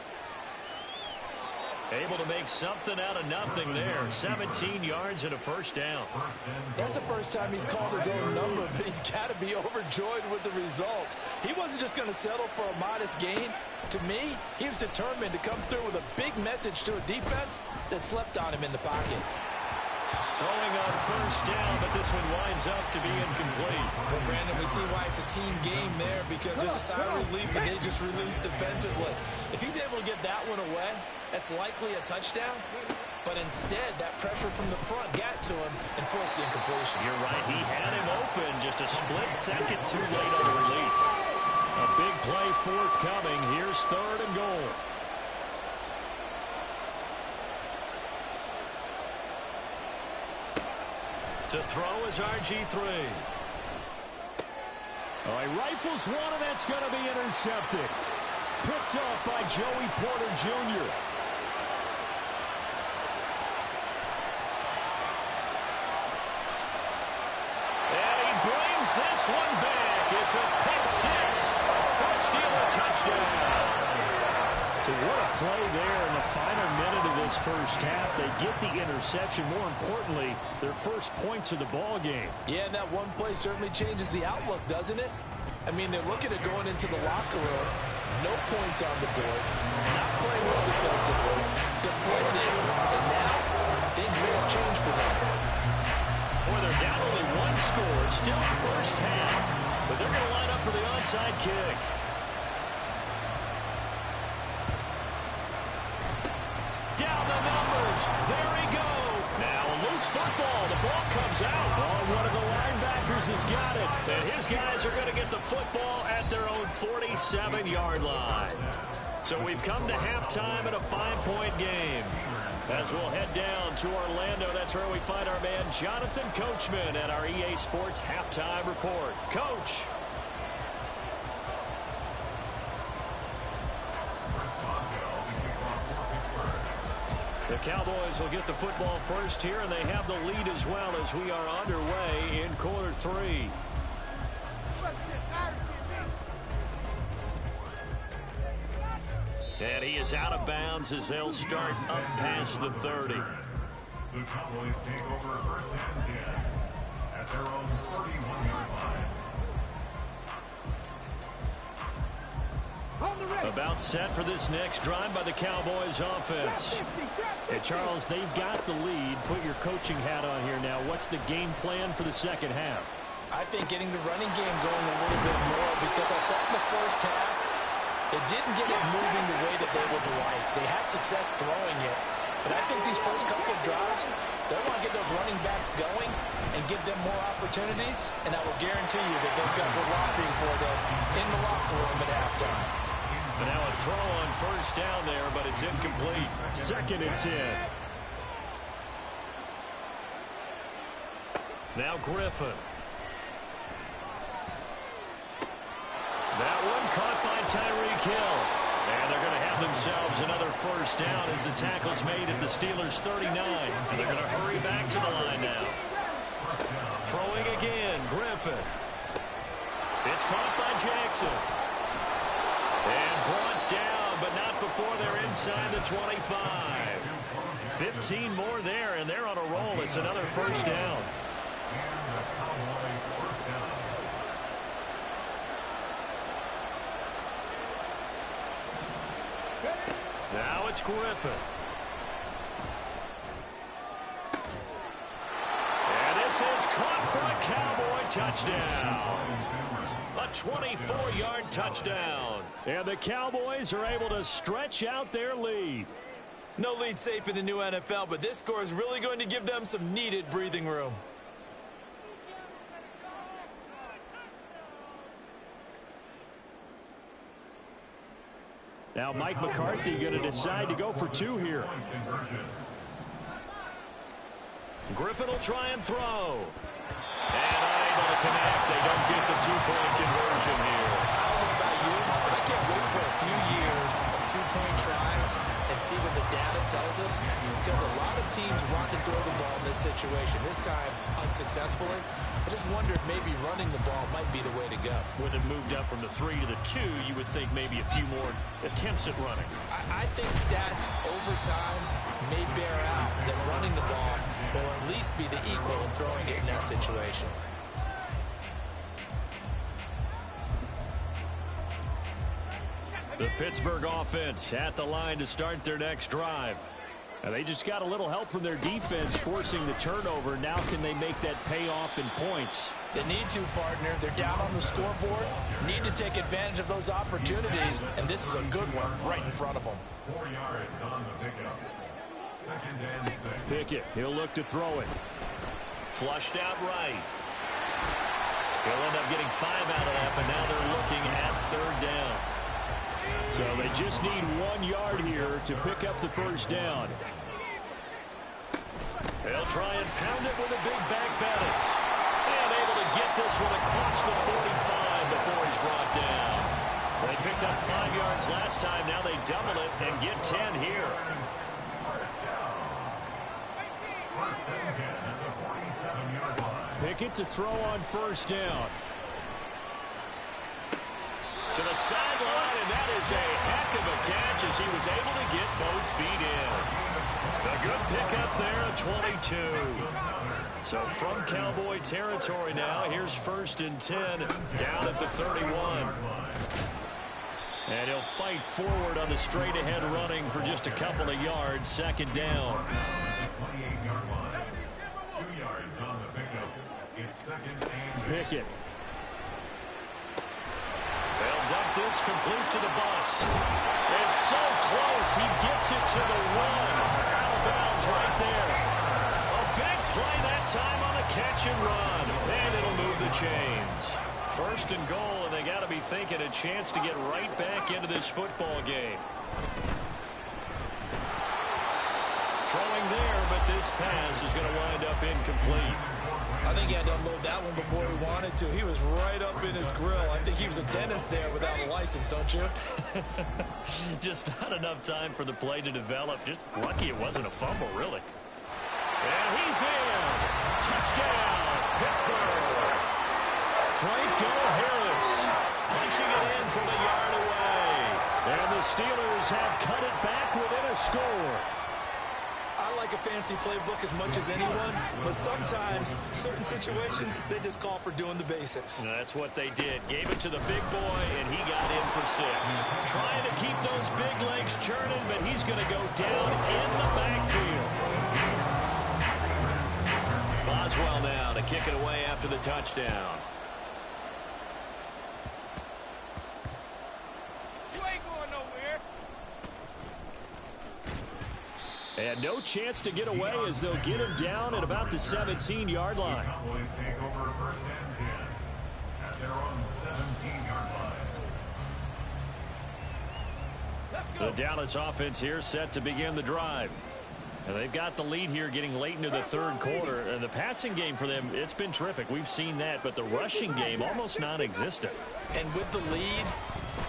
Able to make something out of nothing there. 17 yards and a 1st down. That's the first time he's called his own number, but he's got to be overjoyed with the results. He wasn't just going to settle for a modest gain. To me, he was determined to come through with a big message to a defense that slept on him in the pocket. Throwing on 1st down, but this one winds up to be incomplete. Well, Brandon, we see why it's a team game there because there's a sigh of relief that they just released defensively. If he's able to get that one away, that's likely a touchdown. But instead, that pressure from the front got to him and forced the incompletion. You're right. He had him open just a split second too late on the release. A big play forthcoming. Here's 3rd and goal. To throw is RG3. All right, rifles one, and that's going to be intercepted. Picked up by Joey Porter Jr. And he brings this one back. It's a pick six for a Steeler touchdown. So what a play there in the final minute of this first half. They get the interception. More importantly, their first points of the ball game. Yeah, and that one play certainly changes the outlook, doesn't it? I mean, they're looking at going into the locker room. No points on the board. Not playing well defensively. Deflated. And now, things may have changed for them. Boy, they're down only one score. Still first half. But they're going to line up for the onside kick. Down the numbers. There we go. Now a loose football. The ball comes out. Oh, one of the linebackers has got it. And his guys are going to get the football at their own 47-yard line. So we've come to halftime in a 5-point game. As we'll head down to Orlando, that's where we find our man Jonathan Coachman at our EA Sports Halftime Report. Coach. The Cowboys will get the football first here, and they have the lead as well as we are underway in quarter three. And he is out of bounds as they'll start up past the 30. The Cowboys take over first and 10 at their own 41-yard line. About set for this next drive by the Cowboys offense. And Charles, they've got the lead. Put your coaching hat on here now. What's the game plan for the second half? I think getting the running game going a little bit more, because I thought in the first half, it didn't get it moving the way that they would like. They had success throwing it. But I think these first couple of drives, they want to get those running backs going and give them more opportunities. And I will guarantee you that those guys were lobbying for them in the locker room at halftime. And now a throw on first down there, but it's incomplete. 2nd and 10. Now Griffin. That one caught by Tyreek Hill. And they're going to have themselves another first down as the tackle's made at the Steelers' 39. And they're going to hurry back to the line now. Throwing again, Griffin. It's caught by Jackson. And brought down, but not before they're inside the 25. 15 more there, and they're on a roll. It's another first down. Now it's Griffin. And this is caught for a Cowboy touchdown. A 24-yard touchdown. And the Cowboys are able to stretch out their lead. No lead safe in the new NFL, but this score is really going to give them some needed breathing room. Now Mike McCarthy going to decide to go for 2 here. Griffin will try and throw. And unable to connect. They don't get the 2-point conversion here. I don't know about you, but I can't wait for a few years of 2-point tries and see what the data tells us. Because a lot of teams want to throw the ball in this situation. This time, unsuccessfully. I just wonder if maybe running the ball might be the way to go. When it moved up from the 3 to the 2, you would think maybe a few more attempts at running. I think stats over time may bear out that running the ball will at least be the equal in throwing it in that situation. The Pittsburgh offense at the line to start their next drive. And they just got a little help from their defense forcing the turnover. Now can they make that pay off in points? They need to, partner. They're down on the scoreboard. Need to take advantage of those opportunities, and this is a good one right in front of them. 4 yards on the pickup. 2nd and 6. Pickett, he'll look to throw it. Flushed out right. He'll end up getting 5 out of that, but now they're looking at 3rd down. So they just need 1 yard here to pick up the first down. They'll try and pound it with a big back Bettis. And able to get this one across the 45 before he's brought down. They picked up 5 yards last time. Now they double it and get 10 here. First and 10 at the 47-yard line. Pickett to throw on first down. To the sideline, and that is a heck of a catch as he was able to get both feet in. A good pickup there at 22. So from Cowboy territory now, here's first and 10 down at the 31. And he'll fight forward on the straight-ahead running for just a couple of yards, second down. 28-yard line. 2 yards on the pickup. It's second and Pickett. They'll dump this complete to the bus. It's so close, he gets it to the one. Out of bounds right there. A big play that time on a catch and run. And it'll move the chains. First and goal, and they got to be thinking a chance to get right back into this football game. Throwing there, but this pass is going to wind up incomplete. I think he had to unload that one before he wanted to. He was right up in his grill. I think he was a dentist there without a license, don't you? Just not enough time for the play to develop. Just lucky it wasn't a fumble, really. And he's in. Touchdown, Pittsburgh. Franco Harris punching it in from a yard away. And the Steelers have cut it back within a score. I like a fancy playbook as much as anyone, but sometimes, certain situations, they just call for doing the basics. And that's what they did. Gave it to the big boy, and he got in for 6. Trying to keep those big legs churning, but he's going to go down in the backfield. Boswell now to kick it away after the touchdown. And no chance to get away as they'll get him down at about the 17-yard line. Cowboys take over first and 10 at their own 17-yard line. The Dallas offense here set to begin the drive. And they've got the lead here getting late into the third quarter. And the passing game for them, it's been terrific. We've seen that, but the rushing game almost non-existent. And with the lead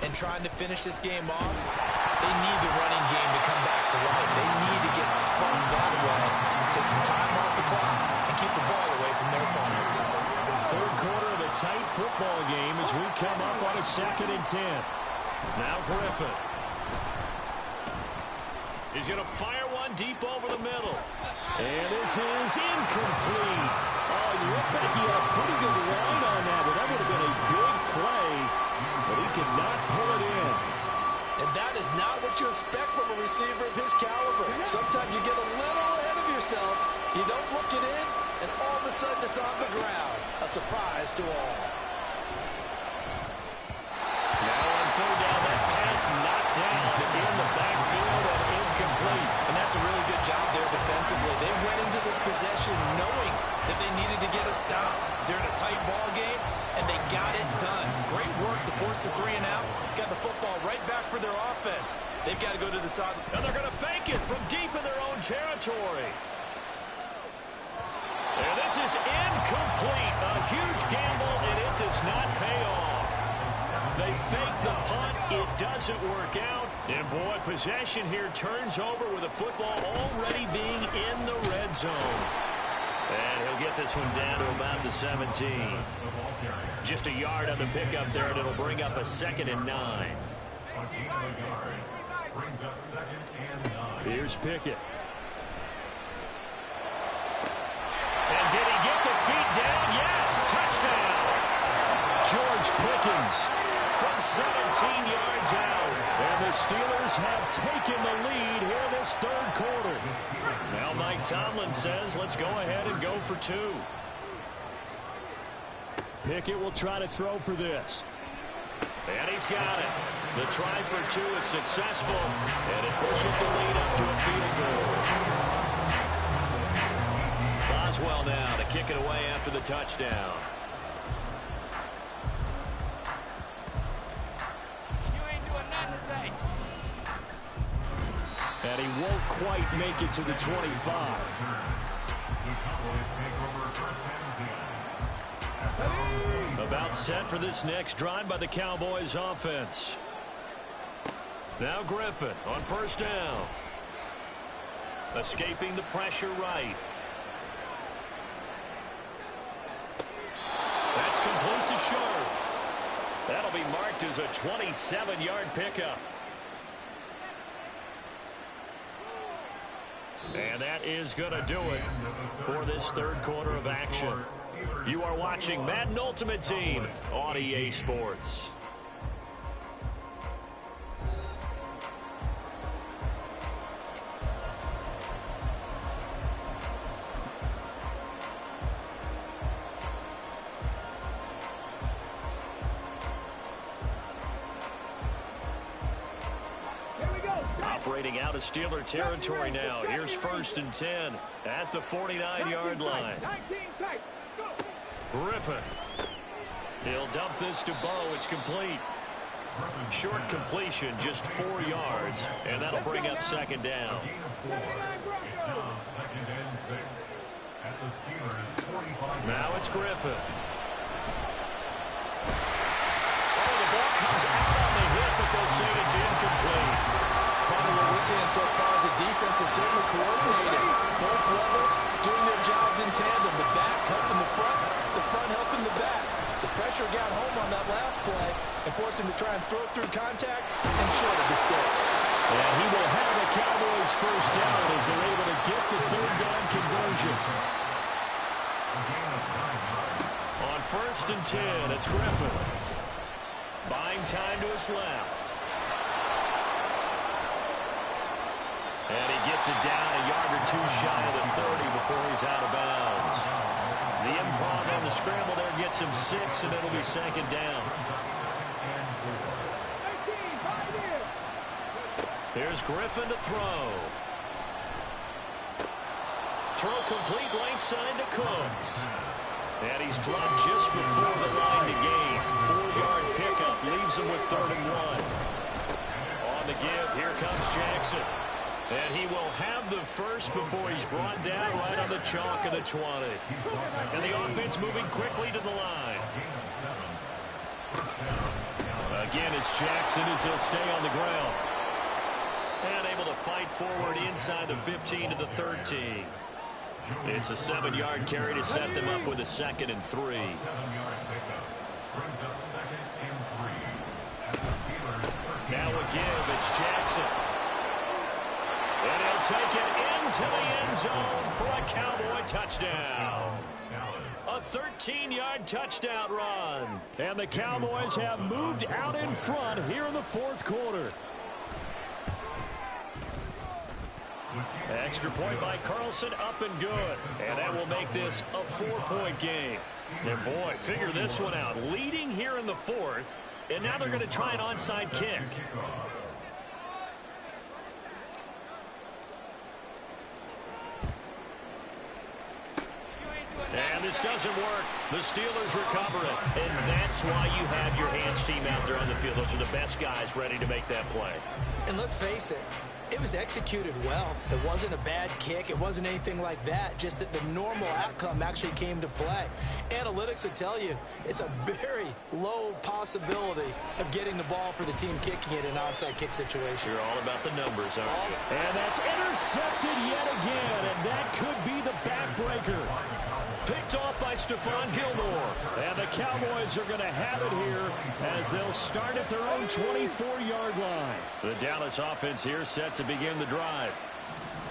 and trying to finish this game off, they need the running game to come back to life. They need to get spun that way, take some time off the clock, and keep the ball away from their opponents. Third quarter of a tight football game as we come up on a 2nd and 10. Now Griffin. He's going to fire one deep over the middle. And this is incomplete. Oh, you look back, he had a pretty good line on that, but that would have been a big play, but he could not pull it in. And that is not what you expect from a receiver of his caliber. Sometimes you get a little ahead of yourself, you don't look it in, and all of a sudden it's on the ground. A surprise to all. Now on third down, that pass knocked down in the backfield and incomplete. And that's a really good job there defensively. They went into this possession knowing that they needed to get a stop. They're in a tight ball game, and they got it done. Great work to force the 3 and out. Got the football right back for their offense. They've got to go to the side. And they're going to fake it from deep in their own territory. And this is incomplete. A huge gamble, and it does not pay off. They fake the punt. It doesn't work out. And, boy, possession here turns over with the football already being in the red zone. And he'll get this one down to about the 17. Just a yard on the pickup there, and it'll bring up a 2nd and 9. A gain of a yard brings up 2nd and 9. Here's Pickett. And did he get the feet down? Yes, touchdown. George Pickens From 17 yards out. And the Steelers have taken the lead here this third quarter. Now Mike Tomlin says, let's go ahead and go for 2. Pickett will try to throw for this. And he's got it. The try for 2 is successful, and it pushes the lead up to a field goal. Boswell now to kick it away after the touchdown. And he won't quite make it to the 25. The Cowboys take over first and 10. About set for this next drive by the Cowboys offense. Now Griffin on first down. Escaping the pressure right. That's complete to Sharp. That'll be marked as a 27-yard pickup. And that is going to do it for this third quarter of action. You are watching Madden Ultimate Team on EA Sports. Operating out of Steeler territory now. Here's 1st and 10 at the 49-yard line. Griffin. He'll dump this to Bo. It's complete. Short completion, just 4 yards, and that'll bring up 2nd down. It's now 2nd and 6 at the Steelers' 45. Now it's Griffin. Oh, the ball comes out on the hit, but they'll say it's incomplete. Probably what we're seeing so far is the defense is certainly coordinated. Both levels doing their jobs in tandem. The back helping the front helping the back. The pressure got home on that last play and forced him to try and throw through contact and short of the sticks. And he will have the Cowboys first down as they're able to get the 3rd down conversion. On 1st and 10, it's Griffin. Buying time to his left. And he gets it down a yard or 2 shy of the 30 before he's out of bounds. The improv on the scramble there gets him 6, and it'll be 2nd down. Here's Griffin to throw. Throw complete right side to Cooks. And he's dropped just before the line to gain. 4-yard pickup leaves him with 3rd and 1. On the give, here comes Jackson. And he will have the first before he's brought down right on the chalk of the 20. And the offense moving quickly to the line. Again, it's Jackson as he'll stay on the ground. And able to fight forward inside the 15 to the 13. It's a 7-yard carry to set them up with a 2nd and 3. 7-yard pickup brings up 2nd and 3 at the Steelers' 13. Now a give, it's Jackson. And he'll take it into the end zone for a Cowboy touchdown. A 13-yard touchdown run. And the Cowboys have moved out in front here in the 4th quarter. Extra point by Carlson, up and good. And that will make this a 4-point game. And boy, figure this one out. Leading here in the 4th, and now they're going to try an onside kick. And this doesn't work. The Steelers recover it. And that's why you have your hands team out there on the field. Those are the best guys ready to make that play. And let's face it, it was executed well. It wasn't a bad kick. It wasn't anything like that. Just that the normal outcome actually came to play. Analytics will tell you it's a very low possibility of getting the ball for the team kicking it in an onside kick situation. You're all about the numbers, aren't you? And that's intercepted yet again, and that could be the backbreaker. Picked off by Stephon Gilmore. And the Cowboys are going to have it here as they'll start at their own 24-yard line. The Dallas offense here set to begin the drive.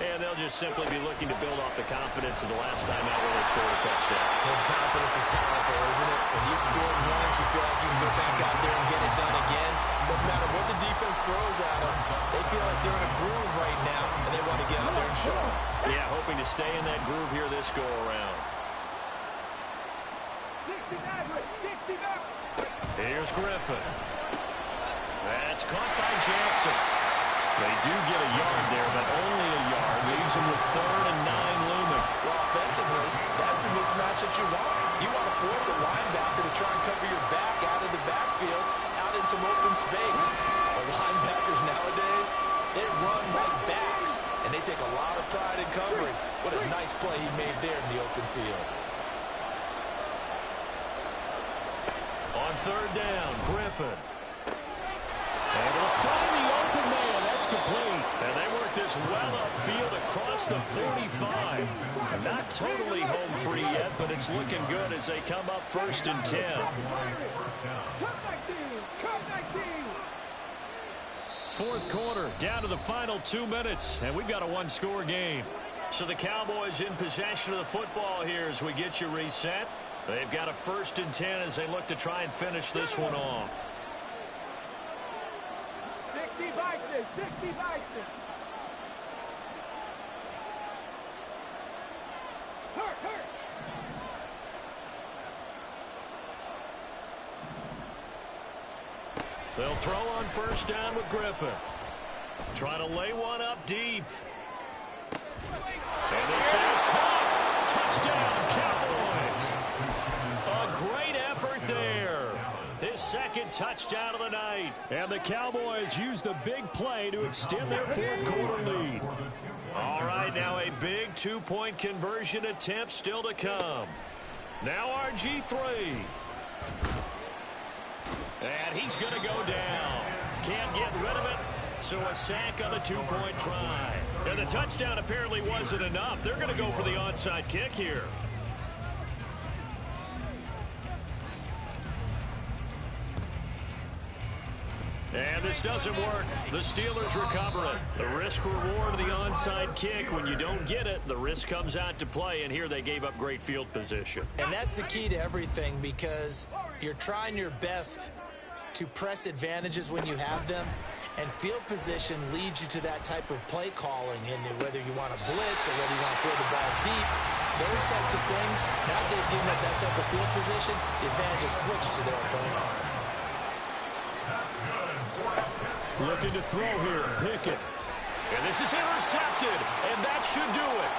And they'll just simply be looking to build off the confidence of the last time out where they scored a touchdown. And confidence is powerful, isn't it? When you've scored once, you feel like you can go back out there and get it done again. Doesn't matter what the defense throws at them. They feel like they're in a groove right now, and they want to get out there and show it. Yeah, hoping to stay in that groove here this go-around. Here's Griffin. That's caught by Jackson. They do get a yard there, but only a yard. Leaves them with 3rd and 9 looming. Well, offensively, that's the mismatch that you want. You want to force a linebacker to try and cover your back out of the backfield, out in some open space. The linebackers nowadays, they run like backs, and they take a lot of pride in covering. What a nice play he made there in the open field. On 3rd down, Griffin. Able to find the open man. complete. And they work this well upfield across the 45. Not totally home free yet, but it's looking good as they come up 1st and 10. Fourth quarter, down to the final 2 minutes, and we've got a one-score game. So the Cowboys in possession of the football here as we get you reset. They've got a 1st and 10 as they look to try and finish this one off. 60 Vikings, 60 Vikings. Hurt. They'll throw on 1st down with Griffin. Trying to lay one up deep. And this is caught. Touchdown, Cowboys. A great effort there. His 2nd touchdown of the night. And the Cowboys use the big play to extend their 4th quarter lead. All right, now a big 2-point conversion attempt still to come. Now RG3. And he's going to go down. Can't get rid of it. So a sack on the 2-point try. And the touchdown apparently wasn't enough. They're going to go for the onside kick here. And this doesn't work. The Steelers recover it. The risk-reward of the onside kick. When you don't get it, the risk comes out to play, and here they gave up great field position. And that's the key to everything, because you're trying your best to press advantages when you have them, and field position leads you to that type of play calling, and whether you want to blitz or whether you want to throw the ball deep, those types of things. Now that they've given up that type of field position, the advantage is switched to their opponent. Looking to throw here, Pickett. And this is intercepted, and that should do it.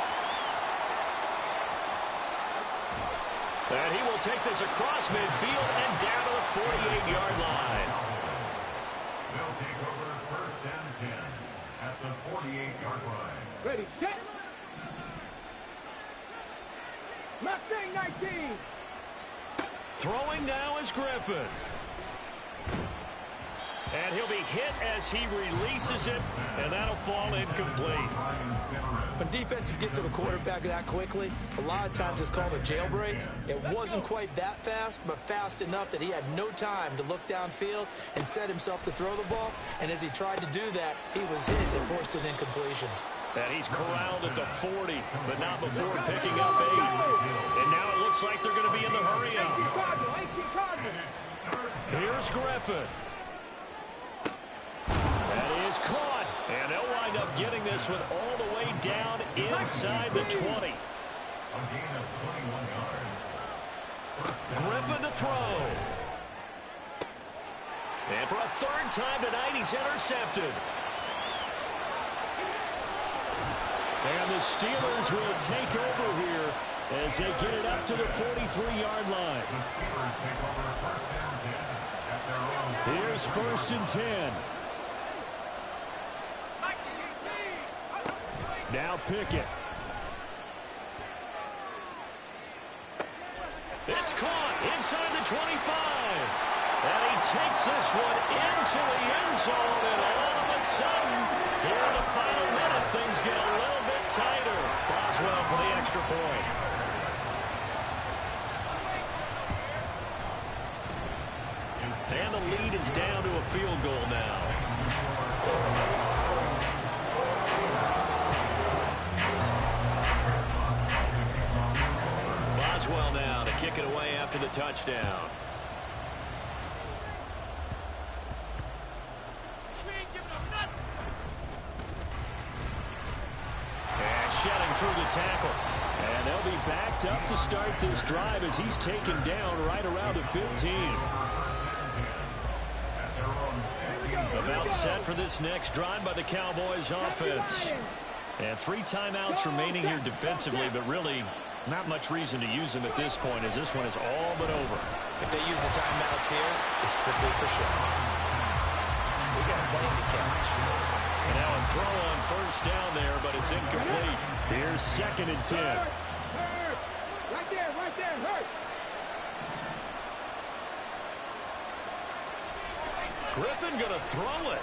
And he will take this across midfield and down to the 48-yard line. They'll take over 1st and 10 at the 48-yard line. Ready, set. Mustang 19. Throwing now is Griffin. And he'll be hit as he releases it, and that'll fall incomplete. When defenses get to the quarterback that quickly, a lot of times it's called a jailbreak. It wasn't quite that fast, but fast enough that he had no time to look downfield and set himself to throw the ball. And as he tried to do that, he was hit and forced an incompletion. And he's corralled at the 40, but not before picking up 8. And now it looks like they're going to be in the hurry-up. Here's Griffin. That is caught. And they'll wind up getting this one all the way down inside the 20. A gain of 21 yards. Griffin to throw. And for a 3rd time tonight, he's intercepted. And the Steelers will take over here as they get it up to the 43-yard line. The Steelers take over 1st and 10 at their own. Here's 1st and 10. Now Pickett. It's caught inside the 25. And he takes this one into the end zone. And all of a sudden, here in the final minute, things get a little bit tighter. Boswell for the extra point. And the lead is down to a field goal now. Boswell now to kick it away after the touchdown. And shedding through the tackle. And they'll be backed up to start this drive as he's taken down right around the 15. About set for this next drive by the Cowboys offense. And 3 timeouts remaining here defensively, but really not much reason to use them at this point as this one is all but over. If they use the timeouts here, it's strictly for show. We got plenty to catch. And now a throw on 1st down there, but it's incomplete. Here's 2nd and 10. Right there, hurt. Griffin going to throw it.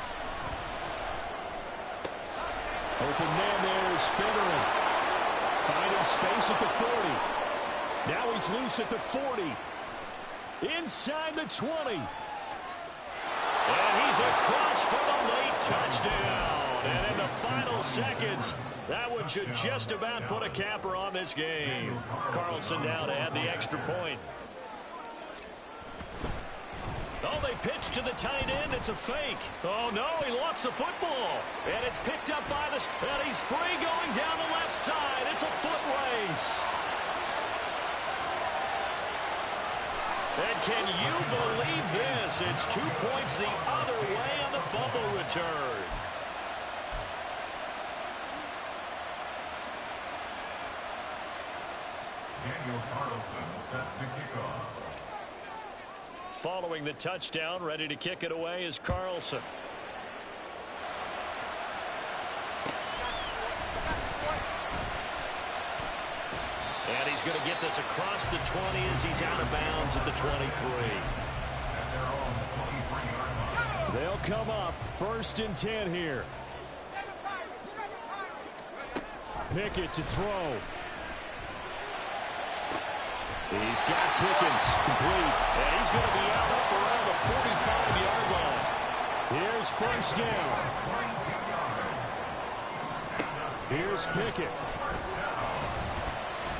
Open man there is Finneran. Finding space at the 40. Now he's loose at the 40. Inside the 20. And he's across for the late touchdown. And in the final seconds, that one should just about put a capper on this game. Carlson now to add the extra point. Oh, they pitch to the tight end. It's a fake. Oh, no, he lost the football. And it's picked up by the... And he's free going down the left side. It's a foot race. And can you believe this? It's 2 points the other way on the fumble return. Daniel Carlson set to kick off. Following the touchdown, ready to kick it away is Carlson. And he's going to get this across the 20 as he's out of bounds at the 23. They'll come up 1st and 10 here. Pickett to throw. He's got Pickens complete. And he's going to be out up around the 45-yard line. Here's 1st down. Here's Pickett.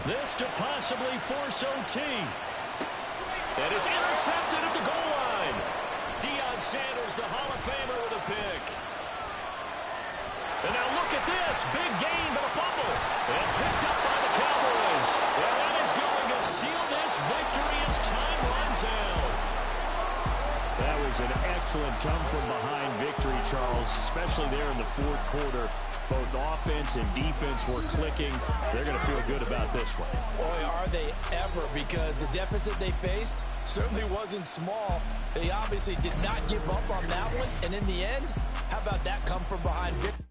This to possibly force OT. And it's intercepted at the goal line. Deion Sanders, the Hall of Famer, with a pick. And now look at this. Big gain, but a fumble. And it's picked up by the Cowboys. And that is going to seal this victory as time runs out. That was an excellent come-from-behind victory, Charles, especially there in the 4th quarter. Both offense and defense were clicking. They're going to feel good about this one. Boy, are they ever, because the deficit they faced certainly wasn't small. They obviously did not give up on that one, and in the end, how about that come-from-behind victory?